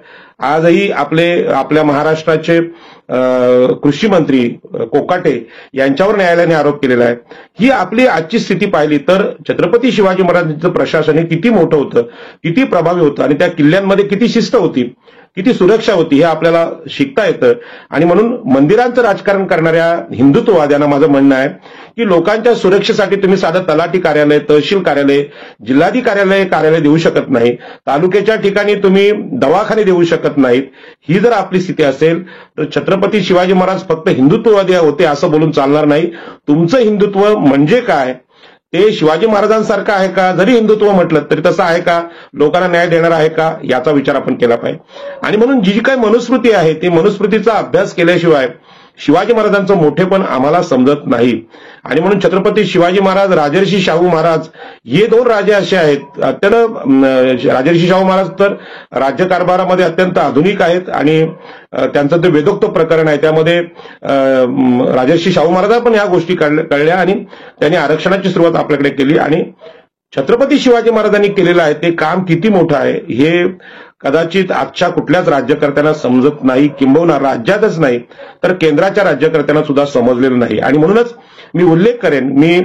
आजही आपल्या महाराष्ट्राचे कृषी मंत्री कोकाटे यांच्यावर न्यायालयाने आरोप केलेला आहे. ही आपली आजची स्थिती पाहिली तर छत्रपती शिवाजी महाराजांचं प्रशासन हे किती मोठं होतं, किती प्रभावी होतं आणि त्या किल्ल्यांमध्ये किती शिस्त होती, किती सुरक्षा होती हे आपल्याला शिकता येतं. आणि म्हणून मंदिरांचं राजकारण करणाऱ्या हिंदुत्ववाद्यांना माझं म्हणणं आहे की लोकांच्या सुरक्षेसाठी तुम्ही साधं तलाठी कार्यालय, तहसील कार्यालय, जिल्हाधिकारी कार्यालय देऊ शकत नाही, तालुक्याच्या ठिकाणी तुम्ही दवाखाने देऊ शकत नाहीत. ही जर आपली स्थिती असेल तर छत्रपती शिवाजी महाराज फक्त हिंदुत्ववादी होते असं बोलून चालणार नाही. तुमचं हिंदुत्व म्हणजे काय, ते शिवाजी महाराजांसारखं आहे का? जरी हिंदुत्व म्हटलं तरी तसं आहे का? लोकांना न्याय देणार आहे का? याचा विचार आपण केला पाहिजे. आणि म्हणून जी काही मनुस्मृती आहे ती मनुस्मृतीचा अभ्यास केल्याशिवाय शिवाजी महाराजांचं मोठेपण आम्हाला समजत नाही. आणि म्हणून छत्रपती शिवाजी महाराज, राजर्षी शाहू महाराज हे दोन राजे असे आहेत. अत्यंत राजर्षी शाहू महाराज तर राज्यकारभारामध्ये अत्यंत आधुनिक आहेत आणि त्यांचं ते वेदोक्त प्रकरण आहे, त्यामध्ये राजर्षी शाहू महाराजांना पण ह्या गोष्टी कळल्या आणि त्यांनी आरक्षणाची सुरुवात आपल्याकडे केली. आणि छत्रपती शिवाजी महाराजांनी केलेलं आहे ते काम किती मोठं आहे हे कदाचित आजच्या कुठल्याच राज्यकर्त्यांना समजत नाही, किंबहुना राज्यातच नाही तर केंद्राच्या राज्यकर्त्यांना सुद्धा समजलेलं नाही. आणि म्हणूनच मी उल्लेख करेन, मी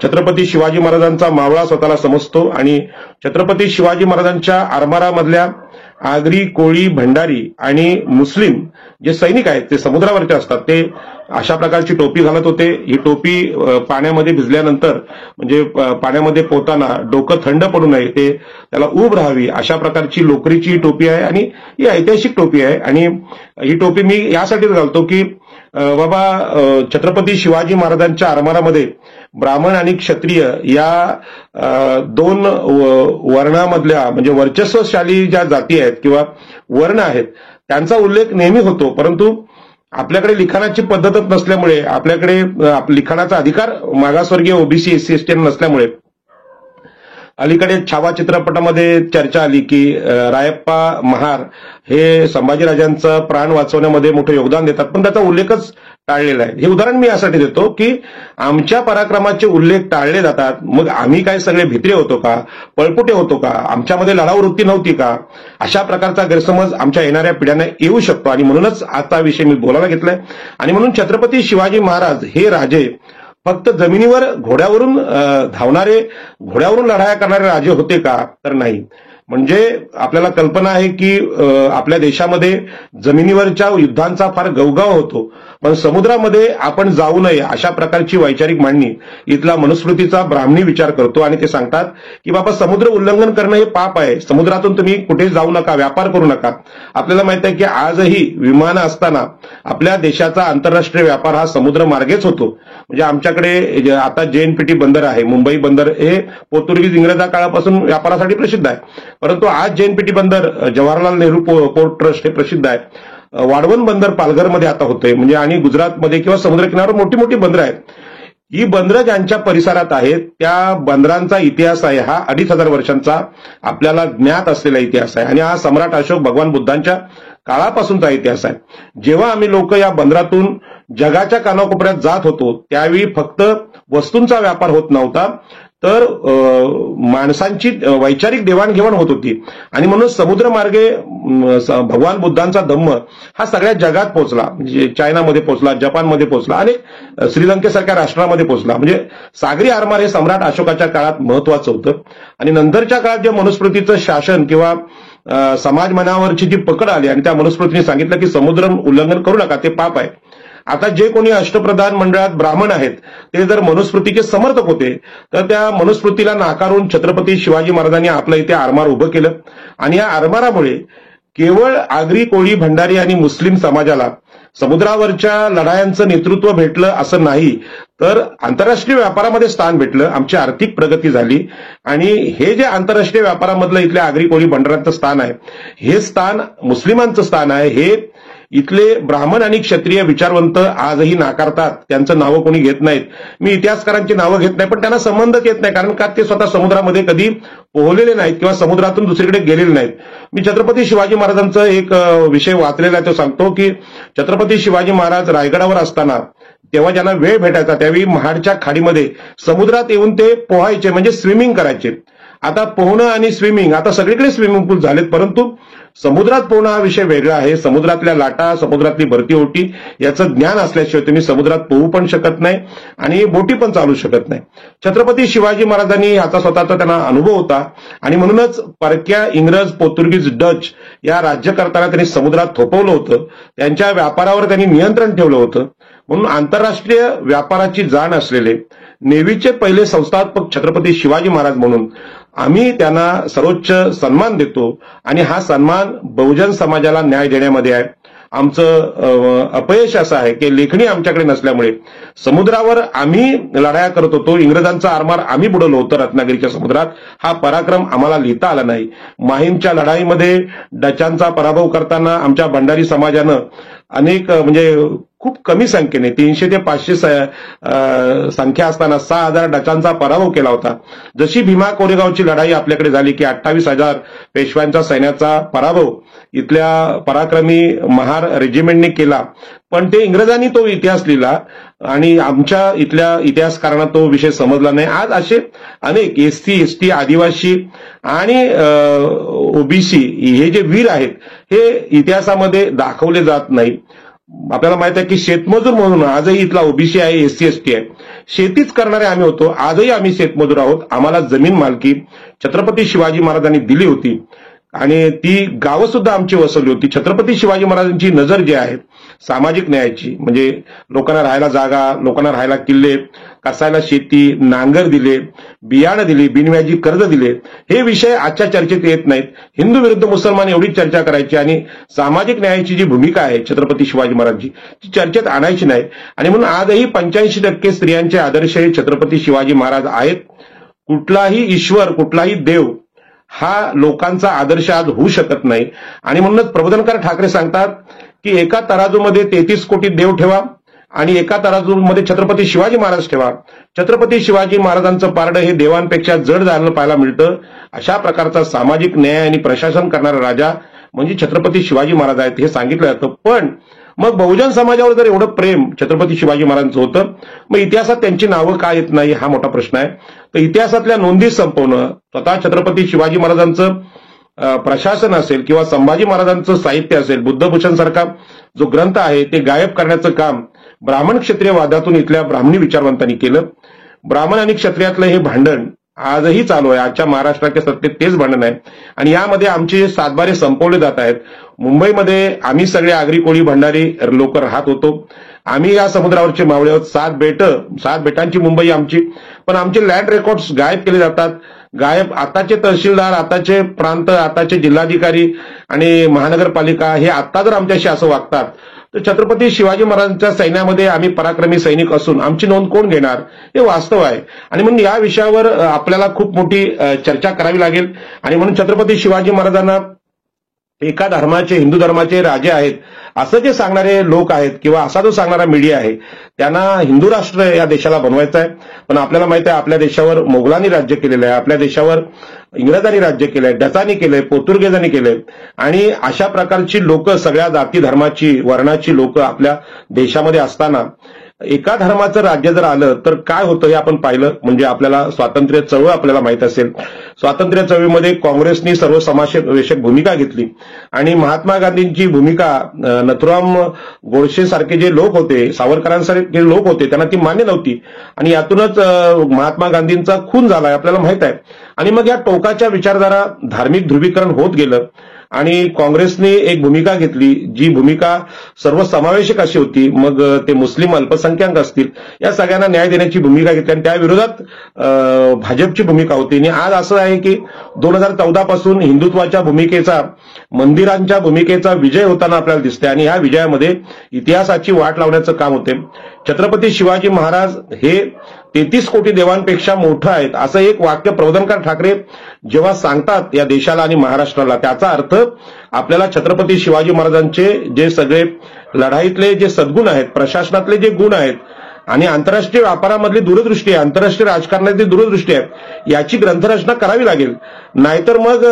छत्रपती शिवाजी महाराजांचा मावळा स्वतःला समजतो आणि छत्रपती शिवाजी महाराजांच्या आरमारामधल्या आगरी, कोळी, भंडारी आणि मुस्लिम जे सैनिक आहेत ते समुद्रावरचे असतात, ते अशा प्रकारची टोपी घालत होते. ही टोपी पाण्यामध्ये भिजल्यानंतर म्हणजे पाण्यामध्ये पोहताना डोकं थंड पडू नये, ते त्याला उब राहावी अशा प्रकारची लोकरीची टोपी आहे आणि ही ऐतिहासिक टोपी आहे. आणि ही टोपी मी यासाठीच घालतो की बाबा छत्रपती शिवाजी महाराजांच्या आरमारामध्ये ब्राह्मण आणि क्षत्रिय या दोन वर्णामधल्या म्हणजे वर्चस्वशाली ज्या जाती आहेत किंवा वर्ण आहेत त्यांचा उल्लेख नेहमी होतो, परंतु आपल्याकडे लिखाणाची पद्धतच नसल्यामुळे, आपल्याकडे लिखाणाचा अधिकार मागासवर्गीय ओबीसी एससी एसटी नसल्यामुळे अलीकडे छावा चित्रपटामध्ये चर्चा आली की रायप्पा महार हे संभाजीराजांचं प्राण वाचवण्यामध्ये मोठं योगदान देतात, पण त्याचा उल्लेखच टाळलेला आहे. हे उदाहरण मी यासाठी देतो की आमच्या पराक्रमाचे उल्लेख टाळले जातात. मग आम्ही काय सगळे भित्रे होतो का, पळपुटे होतो का, आमच्यामध्ये लढाऊ वृत्ती नव्हती का, अशा प्रकारचा गैरसमज आमच्या येणाऱ्या पिढ्यांना येऊ शकतो. आणि म्हणूनच आता विषय मी बोलायला घेतलाय. आणि म्हणून छत्रपती शिवाजी महाराज हे राजे फक्त जमिनीवर घोड्यावरून धावणारे, घोड्यावरून लढाया करणारे राजे होते का, तर नाही. म्हणजे आपल्याला कल्पना आहे की आपल्या देशामध्ये जमिनीवरच्या युद्धांचा फार गवगाव होतो, पण समुद्रामध्ये आपण जाऊ नये अशा प्रकारची वैचारिक मांडणी इथला मनुस्मृतीचा ब्राह्मणी विचार करतो. आणि ते सांगतात की बाबा समुद्र उल्लंघन करणं हे पाप आहे, समुद्रातून तुम्ही कुठे जाऊ नका, व्यापार करू नका. आपल्याला माहित आहे की आजही विमानं असताना आपल्या देशाचा आंतरराष्ट्रीय व्यापार हा समुद्र मार्गेच होतो. म्हणजे आमच्याकडे आता जेएनपीटी बंदर आहे, मुंबई बंदर हे पोर्तुगीज इंग्रजा काळापासून व्यापारासाठी प्रसिद्ध आहे, परंतु आज जेएनपीटी बंदर जवाहरलाल नेहरू पोर्ट ट्रस्ट हे प्रसिद्ध आहे. वाढवण बंदर पालघरमध्ये आता होतंय, म्हणजे आणि गुजरातमध्ये किंवा समुद्रकिनाऱ्यावर मोठी मोठी बंदरं आहेत. ही बंदरं ज्यांच्या परिसरात आहेत त्या बंदरांचा इतिहास आहे हा 2500 वर्षांचा आपल्याला ज्ञात असलेला इतिहास आहे. आणि हा सम्राट अशोक भगवान बुद्धांच्या काळापासूनचा इतिहास आहे. जेव्हा आम्ही लोक या बंदरातून जगाच्या कानाकोपऱ्यात जात होतो त्यावेळी फक्त वस्तूंचा व्यापार होत नव्हता, तर माणसांची वैचारिक देवाणघेवाण होत होती. आणि म्हणून समुद्रमार्गे भगवान बुद्धांचा धम्म हा सगळ्या जगात पोहोचला. म्हणजे चायनामध्ये पोहोचला, जपानमध्ये पोहोचला, अनेक श्रीलंकेसारख्या राष्ट्रामध्ये पोहोचला. म्हणजे सागरी आरमार हे सम्राट अशोकाच्या काळात महत्वाचं होतं. आणि नंतरच्या काळात जे मनुस्मृतीचं शासन किंवा समाज मनावरची जी पकड आली आणि त्या मनुस्मृतीने सांगितलं की समुद्र उल्लंघन करू नका, ते पाप आहे. आता जे कोणी अष्टप्रधान मंडळात ब्राह्मण आहेत ते जर मनुस्मृतीचे समर्थक होते तर त्या मनुस्मृतीला नाकारून छत्रपती शिवाजी महाराजांनी आपलं इथे आरमार उभं केलं. आणि या आरमारामुळे केवळ आगरी, कोळी, भंडारी आणि मुस्लिम समाजाला समुद्रावरच्या लढायांचं नेतृत्व भेटलं असं नाही, तर आंतरराष्ट्रीय व्यापारामध्ये स्थान भेटलं, आमची आर्थिक प्रगती झाली. आणि हे जे आंतरराष्ट्रीय व्यापारामधलं इथल्या आगरी, कोळी, भंडारांचं स्थान आहे हे स्थान मुस्लिमांचं स्थान आहे, हे इथले ब्राह्मण आणि क्षत्रिय विचारवंत आजही नाकारतात. त्यांचं नावं कोणी घेत नाहीत. मी इतिहासकारांची नावं घेत नाही, पण त्यांना संबंधच येत नाही, कारण का ते स्वतः समुद्रामध्ये कधी पोहलेले नाहीत किंवा समुद्रातून दुसरीकडे गेलेले नाहीत. मी छत्रपती शिवाजी महाराजांचा एक विषय वाचलेला आहे, तो सांगतो की छत्रपती शिवाजी महाराज रायगडावर असताना तेव्हा ज्यांना वेळ भेटायचा त्यावेळी महाडच्या खाडीमध्ये समुद्रात येऊन ते पोहायचे, म्हणजे स्विमिंग करायचे. आता पोहणं आणि स्विमिंग, आता सगळीकडे स्विमिंग पूल झालेत, परंतु समुद्रात पोहणं हा विषय वेगळा आहे. समुद्रातल्या लाटा, समुद्रातली भरती ओटी याचं ज्ञान असल्याशिवाय तुम्ही समुद्रात पोहू पण शकत नाही आणि बोटी पण चालू शकत नाही. छत्रपती शिवाजी महाराजांनी याचा स्वतःचा त्यांना अनुभव होता आणि म्हणूनच परक्या इंग्रज, पोर्तुगीज, डच या राज्यकर्त्यांना त्यांनी समुद्रात थोपवलं होतं. त्यांच्या व्यापारावर त्यांनी नियंत्रण ठेवलं होतं. म्हणून आंतरराष्ट्रीय व्यापाराची जाण असलेले नेव्हीचे पहिले संस्थापक छत्रपती शिवाजी महाराज म्हणून आम्ही त्यांना सर्वोच्च सन्मान देतो. आणि हा सन्मान बहुजन समाजाला न्याय देण्यामध्ये आहे. आमचं अपयश असं आहे की लेखणी आमच्याकडे नसल्यामुळे समुद्रावर आम्ही लढाया करत होतो, इंग्रजांचा आरमार आम्ही बुडवलं होतं रत्नागिरीच्या समुद्रात, हा पराक्रम आम्हाला लिहिता आला नाही. माहीमच्या लढाईमध्ये डचांचा पराभव करताना आमच्या भंडारी समाजानं अनेक म्हणजे खूप कमी संख्येने 300 ते 500 संख्या असताना 6000 डचांचा पराभव केला होता. जशी भीमा कोरेगावची लढाई आपल्याकडे झाली की 28,000 पेशव्यांच्या सैन्याचा पराभव इथल्या पराक्रमी महार रेजिमेंटने केला, पण ते इंग्रजांनी तो इतिहास लिहिला आणि आमच्या इथल्या इतिहासकारांना तो विषय समजला नाही. आज असे अनेक एससी, एसटी, आदिवासी आणि ओबीसी हे जे वीर आहेत हे इतिहासामध्ये दाखवले जात नाही. आपल्याला माहित आहे की शेतमजूर म्हणून आजही इथला ओबीसी आहे, एससी, एसटी आहे. शेतीच करणारे आम्ही होतो, आजही आम्ही शेतमजूर आहोत. आम्हाला जमीन मालकी छत्रपती शिवाजी महाराजांनी दिली होती. आणि ती गावं सुद्धा आमची वसवली होती. छत्रपती शिवाजी महाराजांची नजर जी आहे सामाजिक न्यायाची, म्हणजे लोकांना राहायला जागा, लोकांना राहायला किल्ले, कसायला शेती, नांगर दिले, बियाणं दिली, बिनव्याजी कर्ज दिले, हे विषय आजच्या चर्चेत येत नाहीत. हिंदू विरुद्ध मुसलमान एवढीच चर्चा करायची आणि सामाजिक न्यायाची जी भूमिका आहे छत्रपती शिवाजी महाराजांची ती चर्चेत आणायची नाही. आणि म्हणून आजही 85% स्त्रियांचे आदर्श हे छत्रपती शिवाजी महाराज आहेत. कुठलाही ईश्वर, कुठलाही देव हा लोकांचा आदर्श आज होऊ शकत नाही. आणि म्हणूनच प्रबोधनकार ठाकरे सांगतात की एका तराजूमध्ये 33 कोटी देव ठेवा आणि एका तराजूमध्ये छत्रपती शिवाजी महाराज ठेवा. छत्रपती शिवाजी महाराजांचं पारडं हे देवांपेक्षा जड झालेलं पाहायला मिळतं. अशा प्रकारचा सामाजिक न्याय आणि प्रशासन करणारा राजा म्हणजे छत्रपती शिवाजी महाराज आहेत हे सांगितलं जातं. पण मग बहुजन समाजावर जर एवढं प्रेम छत्रपती शिवाजी महाराजांचं होतं, मग इतिहासात त्यांची नावं का येत नाही हा मोठा प्रश्न आहे. तर इतिहासातल्या नोंदी संपवणं, स्वतः छत्रपती शिवाजी महाराजांचं प्रशासन असेल किंवा संभाजी महाराजांचं साहित्य असेल, बुद्धभूषण सारखा जो ग्रंथ आहे ते गायब करण्याचं काम ब्राह्मण क्षत्रिय वादातून इथल्या ब्राह्मणी विचारवंतांनी केलं. ब्राह्मण आणि क्षत्रियातलं हे भांडण आजही चालू आहे. आजच्या महाराष्ट्राच्या सत्तेत तेच भांडण आहे आणि यामध्ये आमचे सातबारे संपवले जात आहेत. मुंबईमध्ये आम्ही सगळे आगरी कोळी भंडारी लोक राहत होतो. आम्ही या समुद्रावरचे मावळे आहोत. 7 बेटांची मुंबई आमची, पण आमचे लँड रेकॉर्ड्स गायब केले जातात. गायब आताचे तहसीलदार, आताचे प्रांत, आताचे जिल्हाधिकारी आणि महानगरपालिका हे आता जर आमच्याशी असं वागतात तर छत्रपती शिवाजी महाराजांच्या सैन्यामध्ये आम्ही पराक्रमी सैनिक असून आमची नोंद कोण घेणार हे वास्तव आहे. आणि म्हणून या विषयावर आपल्याला खूप मोठी चर्चा करावी लागेल. आणि म्हणून छत्रपती शिवाजी महाराजांना एका धर्माचे, हिंदू धर्माचे राजे आहेत असं जे सांगणारे लोक आहेत किंवा असा जो सांगणारा मीडिया आहे त्यांना हिंदू राष्ट्र या देशाला बनवायचं आहे. पण आपल्याला माहिती आहे आपल्या देशावर मोगलांनी राज्य केलेलं आहे, आपल्या देशावर इंग्रजांनी राज्य केलंय, डचांनी केलंय, पोर्तुगीजांनी केलंय. आणि अशा प्रकारची लोक, सगळ्या जाती धर्माची, वर्णाची लोक आपल्या देशामध्ये असताना एका धर्माचं राज्य जर आलं तर काय होतं हे आपण पाहिलं. म्हणजे आपल्याला स्वातंत्र्य चळवळ आपल्याला माहित असेल, स्वातंत्र्य चळवळीमध्ये काँग्रेसनी सर्व समावेशक भूमिका घेतली आणि महात्मा गांधींची भूमिका, नथुराम गोडसे सारखे जे लोक होते, सावरकरांसारखे लोक होते, त्यांना ती मान्य नव्हती आणि यातूनच महात्मा गांधींचा खून झालाय आपल्याला माहित आहे. आणि मग या टोकाच्या विचारधारा धार्मिक ध्रुवीकरण होत गेलं आणि काँग्रेसने एक भूमिका घेतली जी भूमिका सर्वसमावेशक अशी होती. मग ते मुस्लिम अल्पसंख्याक असतील या सगळ्यांना न्याय देण्याची भूमिका घेतली आणि त्या विरोधात भाजपची भूमिका होती. आणि आज असं आहे की 2014 पासून हिंदुत्वाच्या भूमिकेचा, मंदिरांच्या भूमिकेचा विजय होताना आपल्याला दिसते आणि या विजयामध्ये इतिहासाची वाट लावण्याचं काम होते. छत्रपती शिवाजी महाराज हे 33 कोटी देवांपेक्षा मोठं आहेत असं एक वाक्य प्रबोधनकार ठाकरे जेव्हा सांगतात या देशाला आणि महाराष्ट्राला, त्याचा अर्थ आपल्याला छत्रपती शिवाजी महाराजांचे जे सगळे लढाईतले जे सद्गुण आहेत, प्रशासनातले जे गुण आहेत आणि आंतरराष्ट्रीय व्यापारामधली दूरदृष्टी आहे, आंतरराष्ट्रीय राजकारणातली दूरदृष्टी आहे, याची ग्रंथरचना करावी लागेल. नाहीतर मग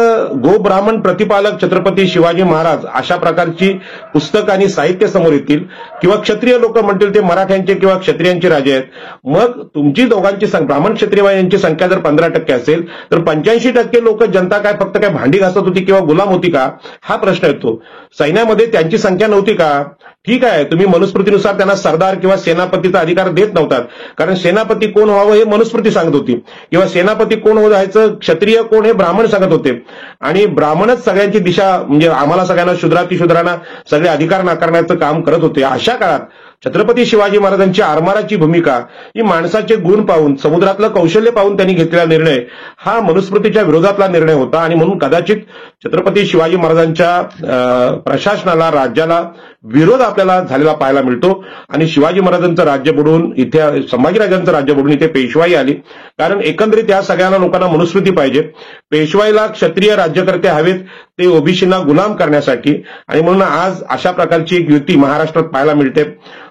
गो ब्राह्मण प्रतिपालक छत्रपती शिवाजी महाराज अशा प्रकारची पुस्तकं आणि साहित्य समोर येतील किंवा क्षत्रिय लोक म्हणतील ते मराठ्यांचे किंवा क्षत्रियांचे राजे आहेत. मग तुमची दोघांची ब्राह्मण क्षत्रिय यांची संख्या जर 15% असेल तर 85% लोक जनता काय फक्त काय भांडी घासत होती किंवा गुलाम होती का हा प्रश्न येतो. सैन्यामध्ये त्यांची संख्या नव्हती का? ठीक आहे, तुम्ही मनुस्मृतीनुसार त्यांना सरदार किंवा सेनापतीचा अधिकार देत नव्हतात, कारण सेनापती कोण व्हावं हे मनुस्मृती सांगत होती किंवा सेनापती कोण व्हायचं, क्षत्रिय कोण हे ब्राह्मण सांगत होते. आणि ब्राह्मणच सगळ्यांची दिशा, म्हणजे आम्हाला सगळ्यांना शूद्रातिशूद्रांना सगळे अधिकार नाकारण्याचं काम करत होते. अशा काळात छत्रपती शिवाजी महाराजांची आरमाराची भूमिका ही माणसाचे गुण पाहून, समुद्रातलं कौशल्य पाहून त्यांनी घेतलेला निर्णय हा मनुस्मृतीच्या विरोधातला निर्णय होता. आणि म्हणून कदाचित छत्रपती शिवाजी महाराजांच्या प्रशासनाला, राज्याला विरोध आपल्याला झालेला पाहायला मिळतो. आणि शिवाजी महाराजांचं राज्य बुडून इथे संभाजीराजांचं राज्य बुडून इथे पेशवाई आली. कारण एकंदरीत या सगळ्यांना लोकांना मनुस्मृती पाहिजे. पेशवाईला क्षत्रिय राज्यकर्ते हवेत ते ओबीसींना गुलाम करण्यासाठी. आणि म्हणून आज अशा प्रकारची एक युती महाराष्ट्रात पाहायला मिळते.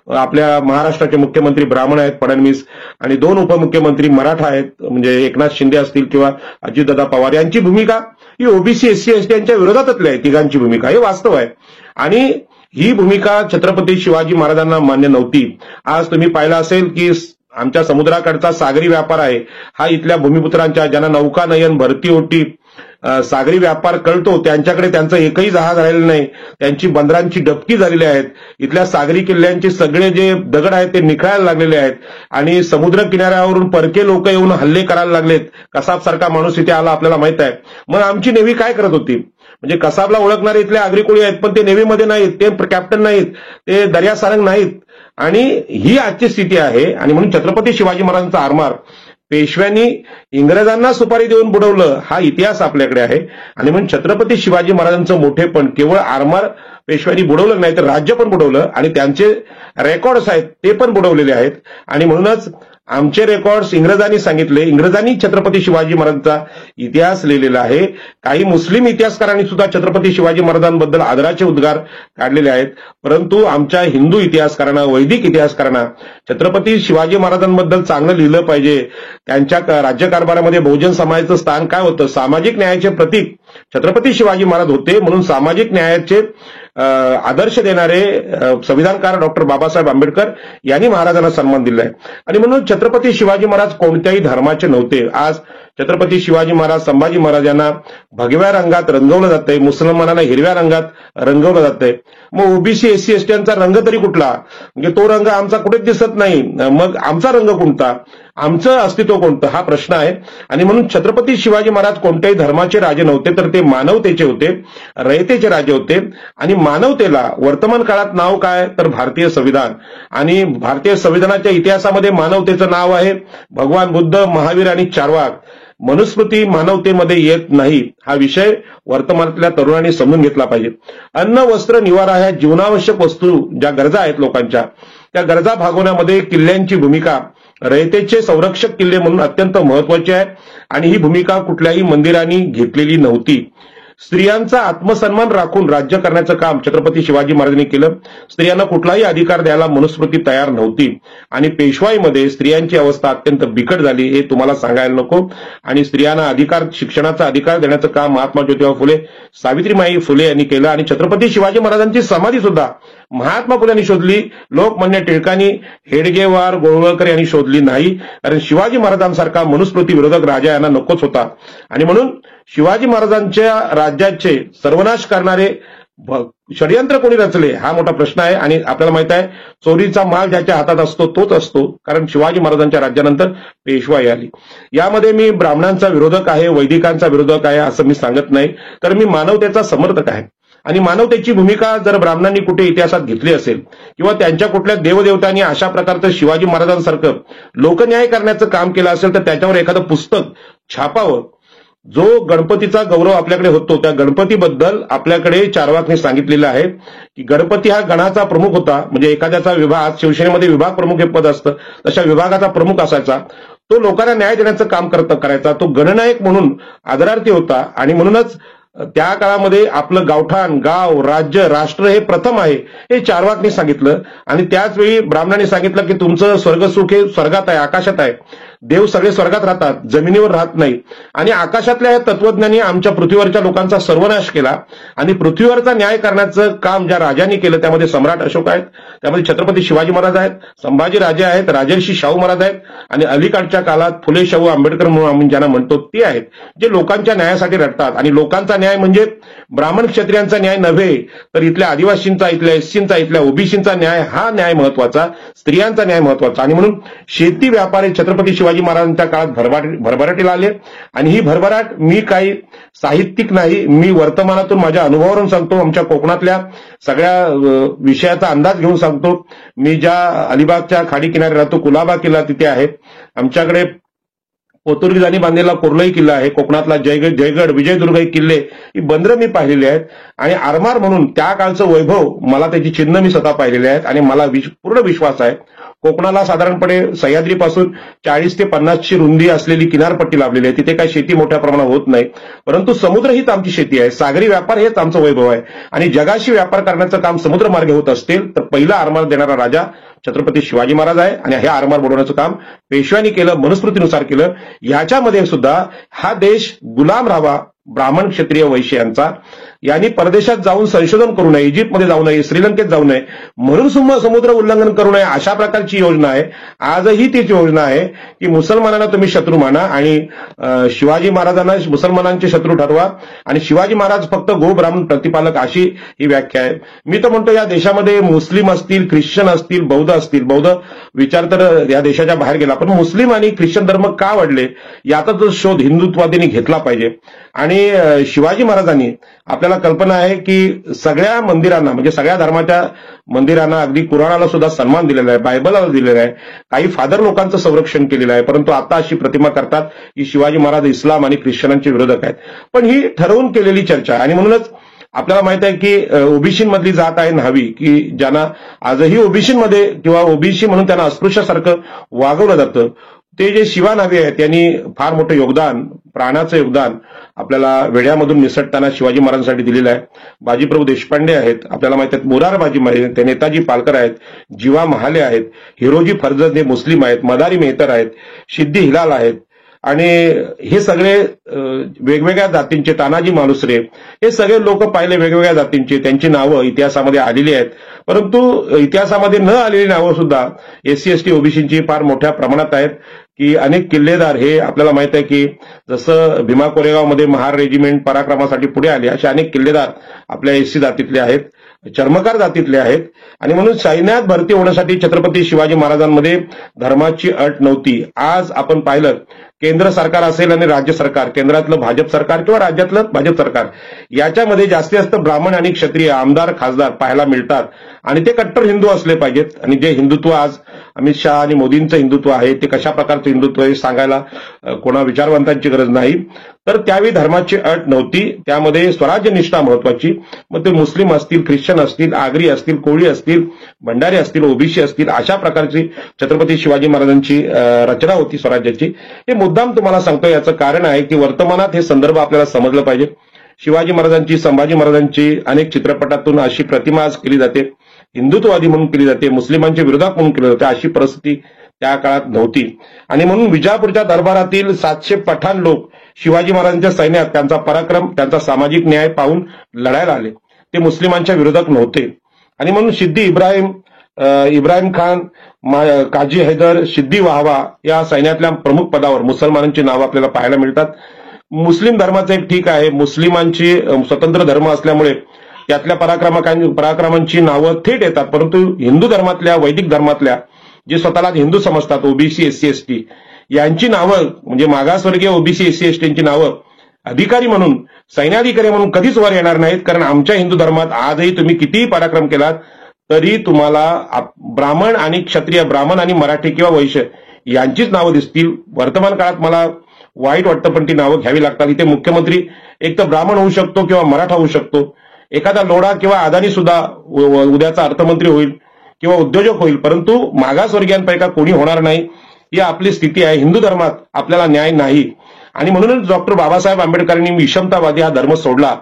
आपल्या महाराष्ट्राचे मुख्यमंत्री ब्राह्मण आहेत, फडणवीस, आणि 2 उपमुख्यमंत्री मराठा आहेत, म्हणजे एकनाथ शिंदे असतील किंवा अजितदादा पवार. यांची भूमिका ही ओबीसी, एससी, एसटी यांच्या विरोधातली आहे. तिघांची भूमिका हे वास्तव आहे आणि ही भूमिका छत्रपती शिवाजी महाराजांना मान्य नव्हती. आज तुम्ही पाहिलं असेल की आमच्या समुद्राकडचा सागरी व्यापार आहे हा इथल्या भूमिपुत्रांच्या, ज्यांना नौकानयन, भरती ओटी, सागरी व्यापार कळतो, त्यांच्याकडे त्यांचं एकही जहाज राहिलेलं नाही. त्यांची बंदरांची डबकी झालेली आहेत. इथल्या सागरी किल्ल्यांचे सगळे जे दगड आहेत ते निखळायला लागलेले आहेत आणि समुद्र किनाऱ्यावरून परके लोक येऊन हल्ले करायला लागलेत. कसाब सारखा माणूस इथे आला आपल्याला माहित आहे. मग आमची नेव्ही काय करत होती? म्हणजे कसाबला ओळखणारे इथले आगरी कोळी आहेत, पण ते नेव्हीमध्ये नाहीत, ते कॅप्टन नाहीत, ते दर्या सारंग नाहीत. आणि ही आजची स्थिती आहे. आणि म्हणून छत्रपती शिवाजी महाराजांचा आरमार पेशव्यांनी इंग्रजांना सुपारी देऊन बुडवलं, हा इतिहास आपल्याकडे आहे. आणि म्हणून छत्रपती शिवाजी महाराजांचं मोठेपण केवळ आरमार पेशव्यांनी बुडवलं नाही, तर राज्य पण बुडवलं आणि त्यांचे रेकॉर्ड्स आहेत ते पण बुडवलेले आहेत. आणि म्हणूनच आमचे रेकॉर्ड्स इंग्रजांनी सांगितले, इंग्रजांनी छत्रपती शिवाजी महाराजांचा इतिहास लिहिलेला आहे. काही मुस्लिम इतिहासकारांनी सुद्धा छत्रपती शिवाजी महाराजांबद्दल आदराचे उद्गार काढलेले आहेत. परंतु आमच्या हिंदू इतिहासकारांना, वैदिक इतिहासकारांना छत्रपती शिवाजी महाराजांबद्दल चांगलं लिहिलं पाहिजे. त्यांच्या राज्यकारभारामध्ये बहुजन समाजाचं स्थान काय होतं, सामाजिक न्यायाचे प्रतीक छत्रपती शिवाजी महाराज होते. म्हणून सामाजिक न्यायाचे आदर्श देणारे संविधानकार डॉक्टर बाबासाहेब आंबेडकर यांनी महाराजांना सन्मान दिलाय. आणि म्हणून छत्रपती शिवाजी महाराज कोणत्याही धर्माचे नव्हते. आज छत्रपती शिवाजी महाराज, संभाजी महाराज यांना भगव्या रंगात रंगवलं जातंय, मुसलमानांना हिरव्या रंगात रंगवलं जातंय. मग ओबीसी, एससी, एसटीचा रंग तरी कुठला, म्हणजे तो रंग आमचा कुठेच दिसत नाही. मग आमचा रंग कोणता, आमचं अस्तित्व कोणतं, हा प्रश्न आहे. आणि म्हणून छत्रपती शिवाजी महाराज कोणत्याही धर्माचे राजे नव्हते, तर ते मानवतेचे होते, रयतेचे राजे होते. आणि मानवतेला वर्तमान काळात नाव काय, तर भारतीय संविधान. आणि भारतीय संविधानाच्या इतिहासामध्ये मानवतेचं नाव आहे भगवान बुद्ध, महावीर आणि चार्वाक. मनुस्मृती मानवतेमध्ये येत नाही, हा विषय वर्तमानातल्या तरुणांनी समजून घेतला पाहिजे. अन्न, वस्त्र, निवारा ह्या जीवनावश्यक वस्तू, ज्या गरजा आहेत लोकांच्या, त्या गरजा भागवण्यामध्ये किल्ल्यांची भूमिका रयतेचे संरक्षक किल्ले म्हणून अत्यंत महत्वाची आहे. आणि ही भूमिका कुठल्याही मंदिरांनी घेतलेली नव्हती. स्त्रियांचा आत्मसन्मान राखून राज्य करण्याचं काम छत्रपती शिवाजी महाराजांनी केलं. स्त्रियांना कुठलाही अधिकार द्यायला मनुस्मृती तयार नव्हती. आणि पेशवाईमध्ये स्त्रियांची अवस्था अत्यंत बिकट झाली, हे तुम्हाला सांगायला नको. आणि स्त्रियांना अधिकार, शिक्षणाचा अधिकार देण्याचं काम महात्मा ज्योतिबा फुले, सावित्रीबाई फुले यांनी केलं. आणि छत्रपती शिवाजी महाराजांची समाधी सुद्धा महात्मा फुल्यांनी शोधली, लोकमान्य टिळकांनी, हेडगेवार, गोळवळकर यांनी शोधली नाही. कारण शिवाजी महाराजांसारखा मनुस्मृती विरोधक राजा यांना नकोच होता. आणि म्हणून शिवाजी महाराजांच्या राज्याचे सर्वनाश करणारे षडयंत्र कोणी रचले, हा मोठा प्रश्न आहे. आणि आपल्याला माहित आहे, चोरीचा माल ज्याच्या हातात असतो तोच असतो. कारण शिवाजी महाराजांच्या राज्यानंतर पेशवाई आली. यामध्ये मी ब्राह्मणांचा विरोधक आहे, वैदिकांचा विरोधक आहे असं मी सांगत नाही, तर मी मानवतेचा समर्थक आहे. आणि मानवतेची भूमिका जर ब्राह्मणांनी कुठे इतिहासात घेतली असेल, किंवा त्यांच्या कुठल्या देवदेवतांनी अशा प्रकारचं शिवाजी महाराजांसारखं लोकन्याय करण्याचं काम केलं असेल, तर त्याच्यावर एखादं पुस्तक छापावं. जो गणपतीचा गौरव आपल्याकडे होतो, त्या गणपतीबद्दल आपल्याकडे चार्वाकने सांगितलेलं आहे की गणपती हा गणाचा प्रमुख होता. म्हणजे एखाद्याचा विभाग, शिवसेनेमध्ये विभाग प्रमुख हे पद असतं, तशा विभागाचा प्रमुख असायचा. तो लोकांना न्याय देण्याचं काम करायचा. तो गणनायक म्हणून आदरार्थी होता. आणि म्हणूनच त्या काळामध्ये आपलं गावठाण, गाव, राज्य, राष्ट्र हे प्रथम आहे, हे चार्वाकने सांगितलं. आणि त्याच वेळी ब्राह्मणांनी सांगितलं की तुमचं स्वर्गसुख हे स्वर्गात आहे, आकाशात आहे. देव सगळे स्वर्गात राहतात, जमिनीवर राहत नाही. आणि आकाशातल्या या तत्वज्ञांनी आमच्या पृथ्वीवरच्या लोकांचा सर्वनाश केला. आणि पृथ्वीवरचा न्याय करण्याचं काम ज्या राजांनी केलं, त्यामध्ये सम्राट अशोक आहेत, त्यामध्ये छत्रपती शिवाजी महाराज आहेत, संभाजी राजे आहेत, राजर्षी शाहू महाराज आहेत. आणि अलीकडच्या काळात फुले शाहू आंबेडकर म्हणून आम्ही ज्यांना म्हणतो ते आहेत, जे लोकांच्या न्यायासाठी रडतात. आणि लोकांचा न्याय म्हणजे ब्राह्मण क्षत्रियांचा न्याय नव्हे, तर इथल्या आदिवासींचा, इथल्या एससींचा, इथल्या ओबीसींचा न्याय, हा न्याय महत्वाचा, स्त्रियांचा न्याय महत्वाचा. आणि म्हणून शेती व्यापारी छत्रपती शिवाजी महाराजांच्या काळात भरभराटीला आले. आणि ही भरभराट मी काही साहित्यिक नाही, मी वर्तमानातून माझ्या अनुभवावरून सांगतो. आमच्या कोकणातल्या सगळ्या विषयाचा अंदाज घेऊन सांगतो. मी ज्या अलिबागच्या खाडी किनारी राहतो, कुलाबा किल्ला तिथे आहे. आमच्याकडे पोर्तुगीजांनी बांधलेला कोर्लई किल्ला आहे. कोकणातला जयगड, विजयदुर्ग हे किल्ले, ही बंदरं मी पाहिलेली आहेत. आणि आरमार म्हणून त्या काळचं वैभव, मला त्याची चिन्ह मी स्वतः पाहिलेली आहेत. आणि मला पूर्ण विश्वास आहे, कोकणाला साधारणपणे सह्याद्रीपासून 40 ते 50ची रुंदी असलेली किनारपट्टी लाभलेली आहे. तिथे काही शेती मोठ्या प्रमाणात होत नाही, परंतु समुद्र हीच आमची शेती आहे. सागरी व्यापार हेच आमचं वैभव आहे. आणि जगाशी व्यापार करण्याचं काम समुद्रमार्गे होत असतील, तर पहिला आरमार देणारा राजा छत्रपती शिवाजी महाराज आहे. आणि हे आरमार बुडवण्याचं काम पेशव्यांनी केलं, मनुस्मृतीनुसार केलं. याच्यामध्ये सुद्धा हा देश गुलाम राहावा ब्राह्मण, क्षत्रिय, वैश्य यांचा. यांनी परदेशात जाऊन संशोधन करू नये, इजिप्तमध्ये जाऊ नये, श्रीलंकेत जाऊ नये, म्हणून समुद्र उल्लंघन करू नये, अशा प्रकारची योजना आहे. आजही तीच योजना आहे की मुसलमानांना तुम्ही शत्रू माना आणि शिवाजी महाराजांना मुसलमानांचे शत्रू ठरवा. आणि शिवाजी महाराज फक्त गो ब्राह्मण प्रतिपालक, अशी ही व्याख्या आहे. मी तर म्हणतो, या देशामध्ये मुस्लिम असतील, ख्रिश्चन असतील, बौद्ध असतील, बौद्ध विचार तर या देशाच्या बाहेर गेला, पण मुस्लिम आणि ख्रिश्चन धर्म का वाढले, याचा शोध हिंदुत्ववादींनी घेतला पाहिजे. आणि शिवाजी महाराजांनी आपल्याला कल्पना आहे की सगळ्या मंदिरांना म्हणजे सगळ्या धर्माच्या मंदिरांना अगदी कुराणाला सुद्धा सन्मान दिलेला आहे, बायबलला दिलेला आहे, काही फादर लोकांचं संरक्षण केलेलं आहे. परंतु आता अशी प्रतिमा करतात की शिवाजी महाराज इस्लाम आणि ख्रिश्चनांचे विरोधक आहेत. पण ही ठरवून केलेली चर्चा आहे आणि म्हणूनच आपल्याला माहित आहे की ओबीसीमधली जात आहे न्हावी, की ज्यांना आजही ओबीसीमध्ये किंवा ओबीसी म्हणून त्यांना अस्पृश्यासारखं वागवलं जातं. ते जे शिवा न्हावी आहेत त्यांनी फार मोठं योगदान, प्राणाचं योगदान आपल्याला वेढ्यामधून निसटताना शिवाजी महाराजांसाठी दिलेलं आहे. बाजीप्रभू देशपांडे आहेत, आपल्याला माहित आहेत, मोरारबाजी ते नेताजी पालकर आहेत, जीवा महाले आहेत, हिरोजी फर्जंद हे मुस्लिम आहेत, मदारी मेहतर आहेत, सिद्दी हिलाल आहेत आणि हे सगळे वेगवेगळ्या जातींचे, तानाजी मालुसरे, हे सगळे लोक पाहिले वेगवेगळ्या जातींचे, त्यांची नावं इतिहासामध्ये आलेली आहेत. परंतु इतिहासामध्ये न आलेली नावं सुद्धा एससी एसटी ओबीसींची फार मोठ्या प्रमाणात आहेत. की अनेक किल्लेदार हे आपल्याला माहित आहे की जसं भीमा कोरेगावमध्ये महार रेजिमेंट पराक्रमासाठी पुढे आले, असे अनेक किल्लेदार आपल्या एससी जातीतले आहेत, चर्मकार जातीतले आहेत. आणि म्हणून सैन्यात भरती होण्यासाठी छत्रपती शिवाजी महाराजांमध्ये धर्माची अट नव्हती. आज आपण पाहिलं केंद्र सरकार असेल आणि राज्य सरकार, केंद्रातलं भाजप सरकार किंवा राज्यातलं भाजप सरकार, याच्यामध्ये जास्तीत जास्त ब्राह्मण आणि क्षत्रिय आमदार खासदार पाहायला मिळतात आणि ते कट्टर हिंदू असले पाहिजेत. आणि जे हिंदुत्व आज अमित शहा आणि मोदींचं हिंदुत्व आहे ते कशा प्रकारचं हिंदुत्व हे सांगायला कोणा विचारवंतांची गरज नाही. तर त्यावेळी धर्माची अट नव्हती, त्यामध्ये स्वराज्य निष्ठा महत्वाची. मग ते मुस्लिम असतील, ख्रिश्चन असतील, आगरी असतील, कोळी असतील, भंडारी असतील, ओबीसी असतील, अशा प्रकारची छत्रपती शिवाजी महाराजांची रचना होती स्वराज्याची. हे मुद्दाम तुम्हाला सांगतो, याचं कारण आहे की वर्तमानात हे संदर्भ आपल्याला समजलं पाहिजे. शिवाजी महाराजांची, संभाजी महाराजांची अनेक चित्रपटातून अशी प्रतिमा आज केली जाते, हिंदुत्ववादी म्हणून केली जाते, मुस्लिमांच्या विरोधात म्हणून केली जाते. अशी परिस्थिती त्या काळात नव्हती. आणि म्हणून विजापूरच्या दरबारातील 700 पठाण लोक शिवाजी महाराजांच्या सैन्यात त्यांचा पराक्रम, त्यांचा सामाजिक न्याय पाहून लढायला आले. ते मुस्लिमांच्या विरोधक नव्हते. आणि म्हणून सिद्दी इब्राहिम खान, काजी हैदर, सिद्दी वाहवा या सैन्यातल्या प्रमुख पदावर मुसलमानांची नावं आपल्याला पाहायला मिळतात. मुस्लिम धर्माचं एक ठीक आहे, मुस्लिमांची स्वतंत्र धर्म असल्यामुळे त्यातल्या पराक्रमांची नावं थेट येतात. परंतु हिंदू धर्मातल्या, वैदिक धर्मातल्या, जे स्वतःला हिंदू समजतात, ओबीसी, एससी एसटी, यांची नावं म्हणजे मागासवर्गीय ओबीसी एससी एसटींची नावं अधिकारी म्हणून, सैन्याधिकारी म्हणून कधीच वर येणार नाहीत. कारण आमच्या हिंदू धर्मात आजही तुम्ही कितीही पराक्रम केलात तरी तुम्हाला ब्राह्मण आणि क्षत्रिय, ब्राह्मण आणि मराठी किंवा वैश्य यांचीच नावं दिसतील. वर्तमान काळात मला वाईट वाटतं पण ती नावं घ्यावी लागतात. इथे मुख्यमंत्री एक तर ब्राह्मण होऊ शकतो किंवा मराठा होऊ शकतो, एखादा लोढा किंवा अदानी सुद्धा उद्याचा अर्थमंत्री होईल किंवा उद्योजक होईल, परंतु मागासवर्गीयांपैका कोणी होणार नाही. ही आपली स्थिती आहे. हिंदू धर्मात आपल्याला न्याय नाही. आणि म्हणूनच डॉक्टर बाबासाहेब आंबेडकरांनी विषमतावादी हा धर्म सोडला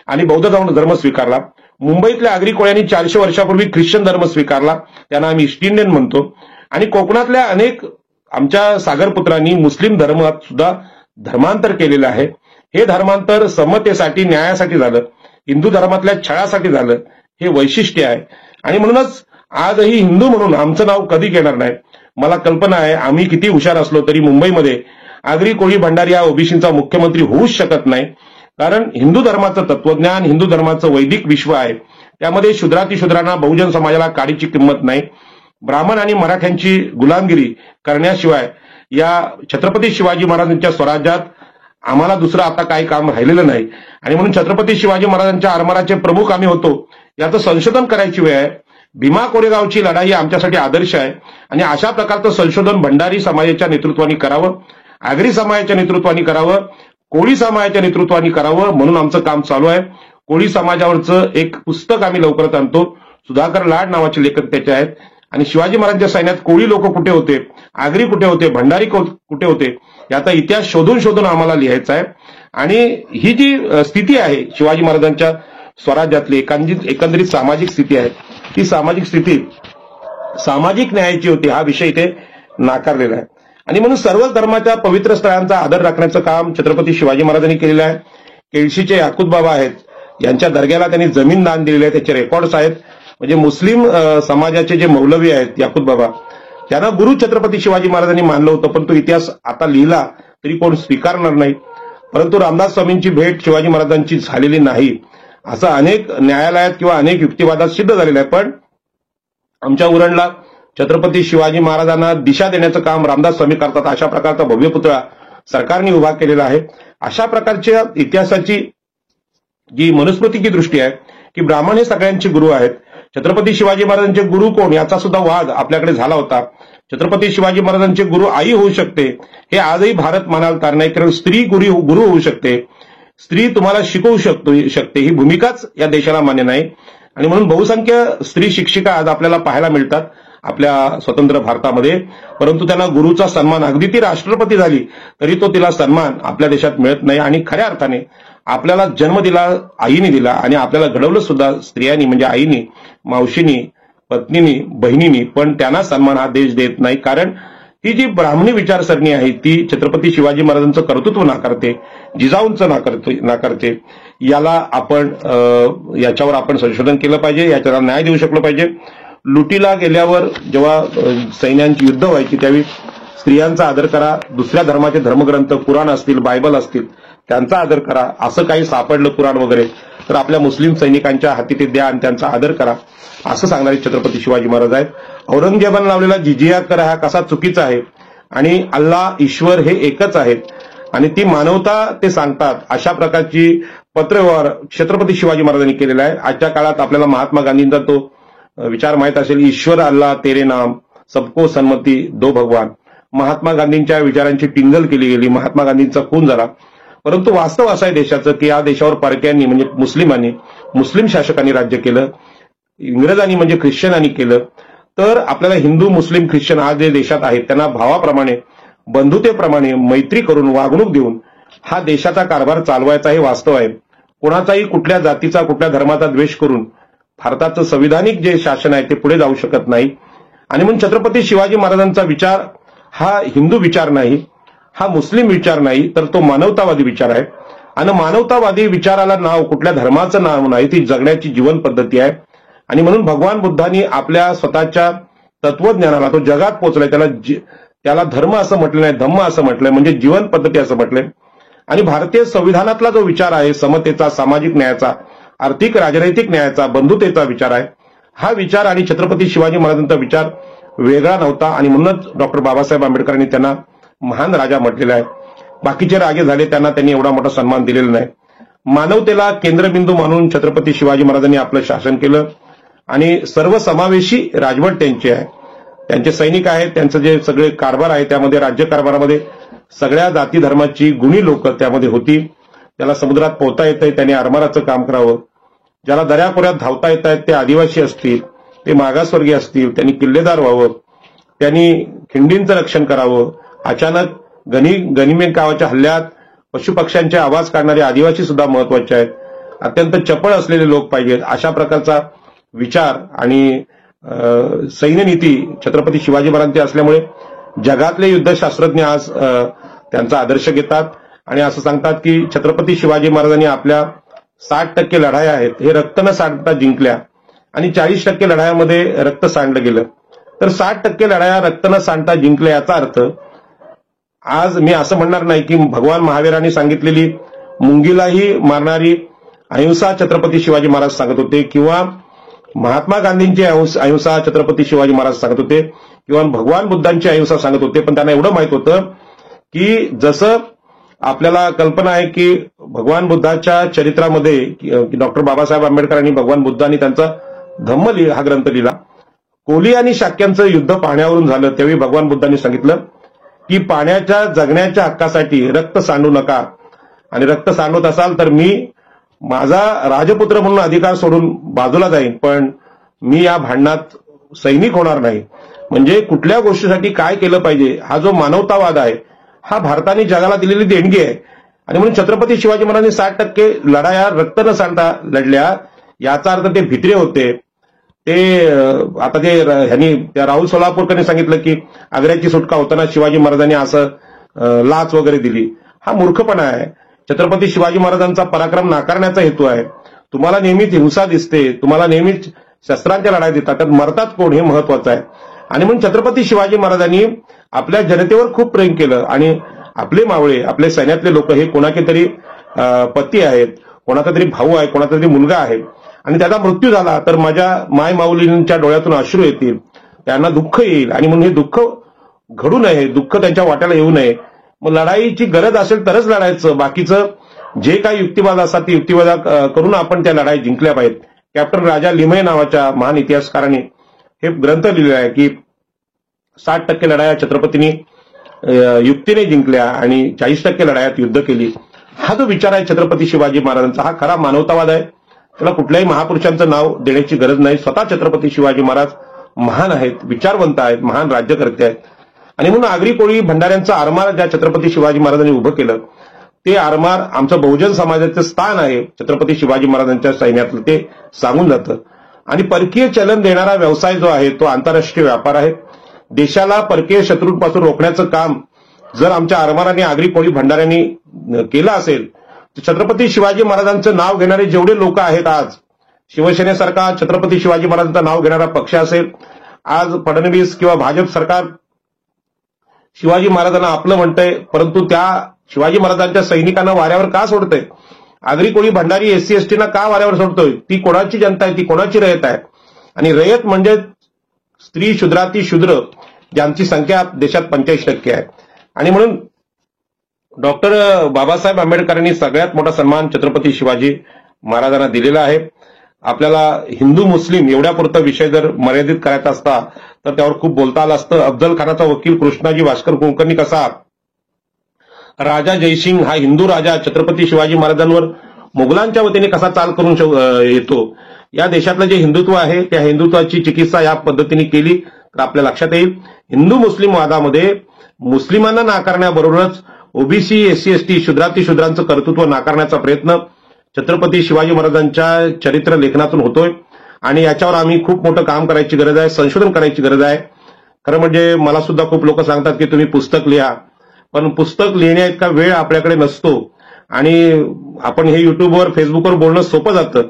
आणि बौद्ध धर्म स्वीकारला. मुंबईतल्या आगरी कोळ्यांनी 400 वर्षापूर्वी ख्रिश्चन धर्म स्वीकारला, त्यांना आम्ही ईस्ट इंडियन म्हणतो. आणि कोकणातल्या अनेक आमच्या सागरपुत्रांनी मुस्लिम धर्मात सुद्धा धर्मांतर केलेलं आहे. हे धर्मांतर समतेसाठी, न्यायासाठी झालं, हिंदू धर्मातल्या छळासाठी झालं. हे वैशिष्ट्य आहे. आणि म्हणूनच आजही हिंदू म्हणून आमचं नाव कधी घेणार नाही. मला कल्पना आहे आम्ही किती हुशार असलो तरी मुंबईमध्ये आगरी कोळी भंडारी या ओबीसींचा मुख्यमंत्री होऊच शकत नाही. कारण हिंदू धर्माचं तत्वज्ञान, हिंदू धर्माचं वैदिक विश्व आहे, त्यामध्ये शूद्रातिशूद्रांना, बहुजन समाजाला काडीची किंमत नाही. ब्राह्मण आणि मराठ्यांची गुलामगिरी करण्याशिवाय या छत्रपती शिवाजी महाराजांच्या स्वराज्यात आम्हाला दुसरं आता काही काम राहिलेलं नाही. आणि म्हणून छत्रपती शिवाजी महाराजांच्या आरमाराचे प्रमुख आम्ही होतो, याचं संशोधन करायची वेळ आहे. भीमा कोरेगावची लढाई आमच्यासाठी आदर्श आहे आणि अशा प्रकारचं संशोधन भंडारी समाजाच्या नेतृत्वाने करावं, आगरी समाजाच्या नेतृत्वाने करावं, कोळी समाजाच्या नेतृत्वाने करावं. म्हणून आमचं काम चालू आहे. कोळी समाजावरचं एक पुस्तक आम्ही लवकरच आणतो. सुधाकर लाड नावाचे लेखक त्याचे आहेत. आणि शिवाजी महाराजांच्या सैन्यात कोळी लोक कुठे होते, आगरी कुठे होते, भंडारी कुठे होते, याचा इतिहास शोधून आम्हाला लिहायचा आहे. आणि ही जी स्थिती आहे शिवाजी महाराजांच्या स्वराज्यातली एकंदरीत सामाजिक स्थिती आहे, ती सामाजिक स्थिती सामाजिक न्यायाची होती. हा विषय इथे नाकारलेला आहे. आणि म्हणून सर्वच धर्माच्या पवित्र स्थळांचा आदर राखण्याचं काम छत्रपती शिवाजी महाराजांनी केलेलं आहे. केळशीचे याकूत बाबा आहेत, यांच्या दर्ग्याला त्यांनी जमीन दान दिलेले आहे, त्याचे रेकॉर्ड्स आहेत. म्हणजे मुस्लिम समाजाचे जे मौलवी आहेत याकूत बाबा, त्यांना गुरु छत्रपती शिवाजी महाराजांनी मानलं होतं, पण तो इतिहास आता लिहिला तरी कोण स्वीकारणार नाही. परंतु रामदास स्वामींची भेट शिवाजी महाराजांची झालेली नाही, असं अनेक न्यायालयात किंवा अनेक युक्तिवादात सिद्ध झालेलं आहे. पण आमच्या उरणला छत्रपती शिवाजी महाराजांना दिशा देण्याचं काम रामदास स्वामी करतात. अशा प्रकारचा भव्य पुतळा सरकारने उभा केलेला आहे. अशा प्रकारच्या इतिहासाची जी मनुस्मृतिकी दृष्टी आहे की ब्राह्मण हे सगळ्यांचे गुरु आहेत. छत्रपती शिवाजी महाराजांचे गुरु कोण याचा सुद्धा वाद आपल्याकडे झाला होता. छत्रपती शिवाजी महाराजांचे गुरु आई होऊ शकते हे आजही भारत मानायला तयार नाही, कारण स्त्री गुरु होऊ शकते, स्त्री तुम्हाला शिकवू शकते ही भूमिकाच या देशाला मान्य नाही. आणि म्हणून बहुसंख्य स्त्री शिक्षिका आज आपल्याला पाहायला मिळतात आपल्या स्वतंत्र भारतामध्ये, परंतु त्यांना गुरुचा सन्मान, अगदी ती राष्ट्रपती झाली तरी तो तिला सन्मान आपल्या देशात मिळत नाही. आणि खऱ्या अर्थाने आपल्याला जन्म दिला आईने दिला आणि आपल्याला घडवलं सुद्धा स्त्रियांनी, म्हणजे आईनी, मावशीनी, पत्नीनी, बहिणीनी, पण त्यांना सन्मान हा देश देत नाही. कारण ही जी ब्राह्मणी विचारसरणी आहे ती छत्रपती शिवाजी महाराजांचं कर्तृत्व नाकारते, जिजाऊंचं नाकारते. याच्यावर आपण संशोधन केलं पाहिजे, याच्याला न्याय देऊ शकलो पाहिजे. लुटीला गेल्यावर जेव्हा सैन्यांची युद्ध व्हायची त्यावेळी स्त्रियांचा आदर करा, दुसऱ्या धर्माचे धर्मग्रंथ कुराण असतील, बायबल असतील त्यांचा आदर करा. असं काही सापडलं कुराण वगैरे तर आपल्या मुस्लिम सैनिकांच्या हाती ते द्या आणि त्यांचा आदर करा, असं सांगणारे छत्रपती शिवाजी महाराज आहेत. औरंगजेबाने लावलेला जिजिया कर हा कसा चुकीचा आहे आणि अल्लाह ईश्वर हे एकच आहेत आणि ती मानवता ते सांगतात, अशा प्रकारची पत्रव्यवहार छत्रपती शिवाजी महाराजांनी केलेला आहे. आजच्या काळात आपल्याला महात्मा गांधींचा तो विचार माहित असेल, ईश्वर अल्लाह तेरे नाम सबको सन्मती दो भगवान. महात्मा गांधींच्या विचारांची टिंगल केली गेली, महात्मा गांधींचा खून झाला. परंतु वास्तव असं आहे देशाचं की या देशावर परक्यांनी म्हणजे मुस्लिमांनी, मुस्लिम शासकांनी राज्य केलं, इंग्रजांनी म्हणजे ख्रिश्चनांनी केलं. तर आपल्याला हिंदू, मुस्लिम, ख्रिश्चन आज जे देशात आहेत त्यांना भावाप्रमाणे, बंधुतेप्रमाणे मैत्री करून, वागणूक देऊन हा देशाचा कारभार चालवायचा हे वास्तव आहे. कोणाचाही कुठल्या जातीचा, कुठल्या धर्माचा द्वेष करून भारताचं संविधानिक जे शासन आहे ते पुढे जाऊ शकत नाही. आणि म्हणून छत्रपती शिवाजी महाराजांचा विचार हा हिंदू विचार नाही, हा मुस्लिम विचार नाही, तर तो मानवतावादी विचार आहे. आणि मानवतावादी विचाराला नाव कुठल्या धर्माचं नाव नाही, ती जगण्याची जीवन पद्धती आहे. आणि म्हणून भगवान बुद्धांनी आपल्या स्वतःच्या तत्वज्ञानाला तो जगात पोहोचलाय, त्याला धर्म असं म्हटलं नाही, धम्म असं म्हटलंय, म्हणजे जीवन पद्धती असं म्हटलंय. आणि भारतीय संविधानातला जो विचार आहे समतेचा, सामाजिक न्यायाचा, आर्थिक राजनैतिक न्यायाचा, बंधुतेचा विचार आहे, हा विचार आणि छत्रपती शिवाजी महाराजांचा विचार वेगळा नव्हता. आणि म्हणूनच डॉक्टर बाबासाहेब आंबेडकरांनी त्यांना महान राजा म्हटलेला आहे. बाकीचे राजे झाले त्यांना त्यांनी एवढा मोठा सन्मान दिलेला नाही. मानवतेला केंद्रबिंदू मानून छत्रपती शिवाजी महाराजांनी आपलं शासन केलं आणि सर्वसमावेशी राजवट त्यांची आहे. त्यांचे सैनिक आहेत, त्यांचं जे सगळे कारभार आहे त्यामध्ये, राज्यकारभारामध्ये सगळ्या जाती धर्माची गुणी लोक त्यामध्ये होती. त्याला समुद्रात पोहता येतंय त्याने आरमाराचं काम करावं, ज्याला दर्याखोऱ्यात धावता येत आहेत ते आदिवासी असतील, ते मागासवर्गीय असतील, त्यांनी किल्लेदार व्हावं, त्यांनी खिंडींचं रक्षण करावं. अचानक गनिमे गावाच्या हल्ल्यात पशुपक्ष्यांचे आवाज काढणारे आदिवासी सुद्धा महत्वाचे आहेत. अत्यंत चपळ असलेले लोक पाहिजेत. अशा प्रकारचा विचार आणि सैन्यनीती छत्रपती शिवाजी महाराजांची असल्यामुळे जगातले युद्धशास्त्रज्ञ आज त्यांचा आदर्श घेतात आणि असं सांगतात की छत्रपती शिवाजी महाराजांनी आपल्या 60% लढाया आहेत हे रक्त न सांडता जिंकल्या आणि 40% लढायामध्ये रक्त सांडलं गेलं. तर 60% लढाया रक्त न सांडता जिंकल्या याचा अर्थ आज मी असं म्हणणार नाही की भगवान महावीरांनी सांगितलेली मुंगीलाही मारणारी अहिंसा छत्रपती शिवाजी महाराज सांगत होते, किंवा महात्मा गांधींची अहिंसा छत्रपती शिवाजी महाराज सांगत होते, किंवा भगवान बुद्धांची अहिंसा सांगत होते. पण त्यांना एवढं माहित होतं की जसं आपल्याला कल्पना आहे की भगवान बुद्धाच्या चरित्रामध्ये डॉक्टर बाबासाहेब आंबेडकरांनी, भगवान बुद्धांनी त्यांचा धम्म हा ग्रंथ लिहिला. कोली आणि शाक्यांचं युद्ध पाण्यावरून झालं त्यावेळी भगवान बुद्धांनी सांगितलं की पाण्याच्या जगण्याच्या हक्कासाठी रक्त सांडू नका, आणि रक्त सांडवत असाल तर मी माझा राजपुत्र म्हणून अधिकार सोडून बाजूला जाईन, पण मी या भांडणात सैनिक होणार नाही. म्हणजे कुठल्या गोष्टीसाठी काय केलं पाहिजे हा जो मानवतावाद आहे हा भारताने जगाला दिलेली देणगी आहे. आणि म्हणून छत्रपती शिवाजी महाराजांनी 60% लढाया रक्त न सांडता लढल्या. याचा अर्थ ते भित्रे होते. ते आता ते ह्यांनी त्या राहुल सोलापूरकरांनी सांगितलं की आग्र्याची सुटका होताना शिवाजी महाराजांनी असं लाच वगैरे दिली. हा मूर्खपणा आहे. छत्रपती शिवाजी महाराजांचा पराक्रम नाकारण्याचा हेतू आहे. तुम्हाला नेहमीच हिंसा दिसते, तुम्हाला नेहमीच शस्त्रांच्या लढाई देतात, त्यात मरतात कोण हे महत्वाचं आहे. आणि म्हणून छत्रपती शिवाजी महाराजांनी आपल्या जनतेवर खूप प्रेम केलं आणि आपले मावळे, आपले सैन्यातले लोक हे कोणाचे तरी पती आहेत, कोणाचा तरी भाऊ आहे, कोणाचा तरी मुलगा आहे आणि त्याचा मृत्यू झाला तर माझ्या माय माऊलींच्या डोळ्यातून अश्रू येतील, त्यांना दुःख येईल. आणि म्हणून हे दुःख घडू नये, दुःख त्यांच्या वाट्याला येऊ नये मग लढाईची गरज असेल तरच लढायचं, बाकीचं जे काही युक्तिवाद असतात ते युक्तिवाद करून आपण त्या लढाई जिंकल्या पाहिजेत. कॅप्टन राजा लिमये नावाच्या महान इतिहासकाराने हे ग्रंथ लिहिलेला आहे की 60% लढाया छत्रपतींनी युक्तीने जिंकल्या आणि 40% लढायात युद्ध केली. हा जो विचार आहे छत्रपती शिवाजी महाराजांचा, हा खरा मानवतावाद आहे. त्याला कुठल्याही महापुरुषांचं नाव देण्याची गरज नाही. स्वतः छत्रपती शिवाजी महाराज महान आहेत, विचारवंत आहेत, महान राज्यकर्ते आहेत. आणि म्हणून आगरी कोळी भंडाऱ्यांचं आरमार ज्या छत्रपती शिवाजी महाराजांनी उभं केलं, ते आरमार आमचं बहुजन समाजाचं स्थान आहे छत्रपती शिवाजी महाराजांच्या सैन्यातलं, ते सांगून जातं. आणि परकीय चलन देणारा व्यवसाय जो आहे तो आंतरराष्ट्रीय व्यापार आहे. देशाला परकीय शत्रूंपासून रोखण्याचं काम जर आमच्या आरमारांनी आगरी कोळी भंडाऱ्यांनी केलं असेल तर छत्रपती शिवाजी महाराजांचं नाव घेणारे जेवढे लोक आहेत, आज शिवसेनेसारखा छत्रपती शिवाजी महाराजांचं नाव घेणारा पक्ष असेल, आज फडणवीस किंवा भाजप सरकार शिवाजी महाराजांना आपलं म्हणतंय, परंतु त्या शिवाजी महाराजांच्या सैनिकांना वाऱ्यावर का सोडतंय? आगरी कोळी भंडारी एससी एसटीना का वाऱ्यावर सोडतोय? ती कोणाची जनता आहे? ती कोणाची रयत आहे? आणि रयत म्हणजे स्त्री शूद्राती शूद्र, ज्यांची संख्या देशात 85% आहे. आणि म्हणून डॉक्टर बाबासाहेब आंबेडकरांनी सगळ्यात मोठा सन्मान छत्रपती शिवाजी महाराजांना दिलेला आहे. आपल्याला हिंदू मुस्लिम एवढ्यापुरता विषय जर मर्यादित करायचा असता तर त्यावर खूप बोलता आलं असतं. अफजल खानाचा वकील कृष्णाजी भास्कर कुलकर्णी कसा राजा जयसिंग हा हिंदू राजा छत्रपती शिवाजी महाराजांवर मुघलांच्या वतीने कसा चाल करून येतो, या देशातलं जे हिंदुत्व आहे त्या हिंदुत्वाची चिकित्सा या पद्धतीने केली तर आपल्या लक्षात येईल. हिंदू मुस्लिम वादामध्ये मुस्लिमांना नाकारण्याबरोबरच ओबीसी एससी एसटी शूद्राती शूद्रांचं कर्तृत्व नाकारण्याचा प्रयत्न छत्रपती शिवाजी महाराजांच्या चरित्र लेखनातून होतोय. आणि याच्यावर आम्ही खूप मोठं काम करायची गरज आहे, संशोधन करायची गरज आहे. खरं म्हणजे मला सुद्धा खूप लोक सांगतात की तुम्ही पुस्तक लिहा, पण पुस्तक लिहिण्या इतका वेळ आपल्याकडे नसतो आणि आपण हे युट्यूबवर फेसबुकवर बोलणं सोपं जातं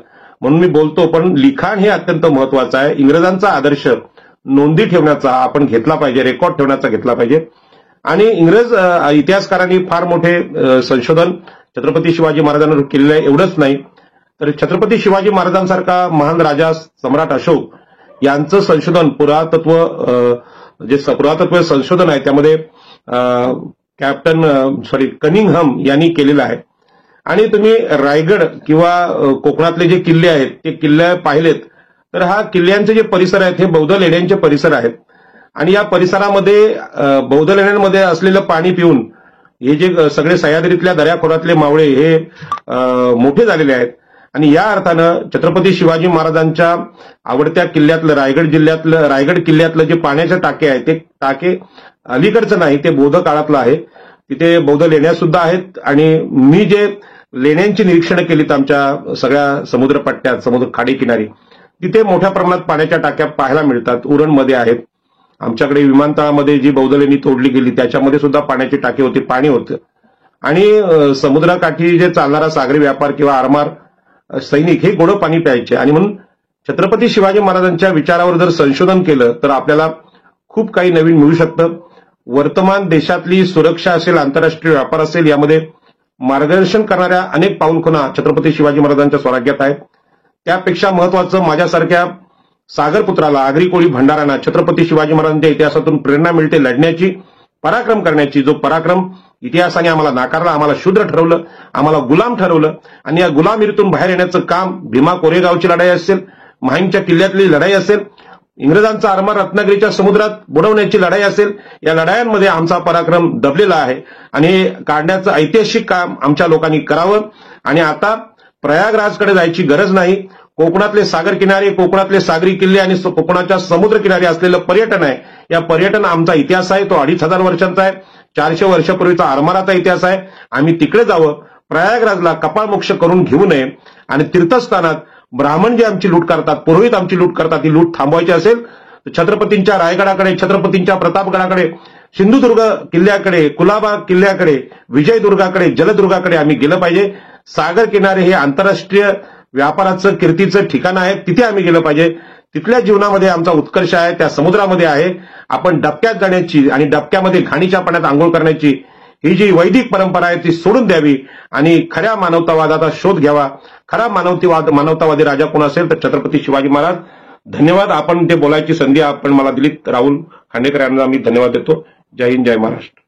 म्हणून मी बोलतो, पण लिखाण हे अत्यंत महत्वाचं आहे. इंग्रजांचा आदर्श नोंदी ठेवण्याचा आपण घेतला पाहिजे, रेकॉर्ड ठेवण्याचा घेतला पाहिजे. आणि इंग्रज इतिहासकारांनी फार मोठे संशोधन छत्रपती शिवाजी महाराजांवर केलेलं आहे. एवढंच नाही तर छत्रपती शिवाजी महाराजांसारखा महान राजा सम्राट अशोक यांचं संशोधन पुरातत्व संशोधन आहे त्यामध्ये कनिंगहम यांनी केलेलं आहे. आणि तुम्ही रायगड किंवा कोकणातले जे किल्ले आहेत ते किल्ले पाहिलेत तर हा किल्ल्यांचे जे परिसर आहेत हे बौद्ध लेण्यांचे परिसर आहेत. आणि या परिसरामध्ये बौद्ध लेण्यांमध्ये असलेलं पाणी पिऊन हे जे सगळे सह्याद्रीतल्या दऱ्याखोऱ्यातले मावळे हे मोठे झालेले आहेत. आणि या अर्थानं छत्रपती शिवाजी महाराजांच्या आवडत्या किल्ल्यातलं रायगड किल्ल्यातलं जे पाण्याचे टाके आहे ते टाके अलीकडचं नाही, ते बौद्ध काळातलं आहे. तिथे बौद्ध लेण्या सुद्धा आहेत. आणि मी जे लेण्यांची निरीक्षणं केलीत आमच्या सगळ्या समुद्रपट्ट्यात, समुद्र खाडी किनारी, तिथे मोठ्या प्रमाणात पाण्याच्या टाक्या पाहायला मिळतात. उरणमध्ये आहेत. आमच्याकडे विमानतळामध्ये जी बौद्ध लेणी तोडली गेली त्याच्यामध्ये सुद्धा पाण्याची टाकी होती, पाणी होतं. आणि समुद्राकाठी जे चालणारा सागरी व्यापार किंवा आरमार सैनिक हे गोडं पाणी प्यायचे. आणि म्हणून छत्रपती शिवाजी महाराजांच्या विचारावर जर संशोधन केलं तर आपल्याला खूप काही नवीन मिळू शकतं. वर्तमान देशातली सुरक्षा असेल, आंतरराष्ट्रीय व्यापार असेल, यामध्ये मार्गदर्शन करणाऱ्या अनेक पाऊलखुणा छत्रपती शिवाजी महाराजांच्या स्वराज्यात आहेत. त्यापेक्षा महत्वाचं माझ्यासारख्या सागरपुत्राला, आगरी कोळी भंडारांना छत्रपती शिवाजी महाराजांच्या इतिहासातून प्रेरणा मिळते लढण्याची, पराक्रम करण्याची. जो पराक्रम इतिहासाने आम्हाला नाकारला, आम्हाला शूद्र ठरवलं, आम्हाला गुलाम ठरवलं. आणि या गुलामीतून बाहेर येण्याचं काम भीमा कोरेगावची लढाई असेल, माहीमच्या किल्ल्यातली लढाई असेल, इंग्रजांचा आरमार रत्नागिरीच्या समुद्रात बुडवण्याची लढाई असेल, या लढायांमध्ये आमचा पराक्रम दबलेला आहे. आणि हे काढण्याचं ऐतिहासिक काम आमच्या लोकांनी करावं. आणि आता प्रयागराजकडे जायची गरज नाही. कोकणातले सागर किनारे, कोकणातले सागरी किल्ले आणि कोकणाच्या समुद्र किनारे असलेलं पर्यटन आहे. या पर्यटन आमचा इतिहास आहे, तो 2500 वर्षांचा आहे. 400 वर्षापूर्वीचा आरमाराचा इतिहास आहे. आम्ही तिकडे जावं, प्रयागराजला कपाळमोक्ष करून घेऊ नये. आणि तीर्थस्थानात ब्राह्मण जे आमची लूट करतात, पुरोहित आमची लूट करतात, ही लूट थांबवायची असेल तर छत्रपतींच्या रायगडाकडे, छत्रपतींच्या प्रतापगडाकडे, सिंधुदुर्ग किल्ल्याकडे, कुलाबा किल्ल्याकडे, विजयदुर्गाकडे, जलदुर्गाकडे आम्ही गेलं पाहिजे. सागर किनारे हे आंतरराष्ट्रीय व्यापाराचं, कीर्तीचं ठिकाण आहे, तिथे आम्ही गेलं पाहिजे. तिथल्या जीवनामध्ये आमचा उत्कर्ष आहे, त्या समुद्रामध्ये आहे. आपण डबक्यात जाण्याची आणि डबक्यामध्ये घाणीच्या पाण्यात आंघोळ करण्याची ही जी वैदिक परंपरा आहे ती सोडून द्यावी आणि खऱ्या मानवतावादाचा शोध घ्यावा. खरा मानवतावादी राजा कोण असेल तर छत्रपती शिवाजी महाराज. धन्यवाद. आपण ते बोलायची संधी आपण मला दिलीत. राहुल खांडेकर यांना मी धन्यवाद देतो. जय हिंद, जय महाराष्ट्र.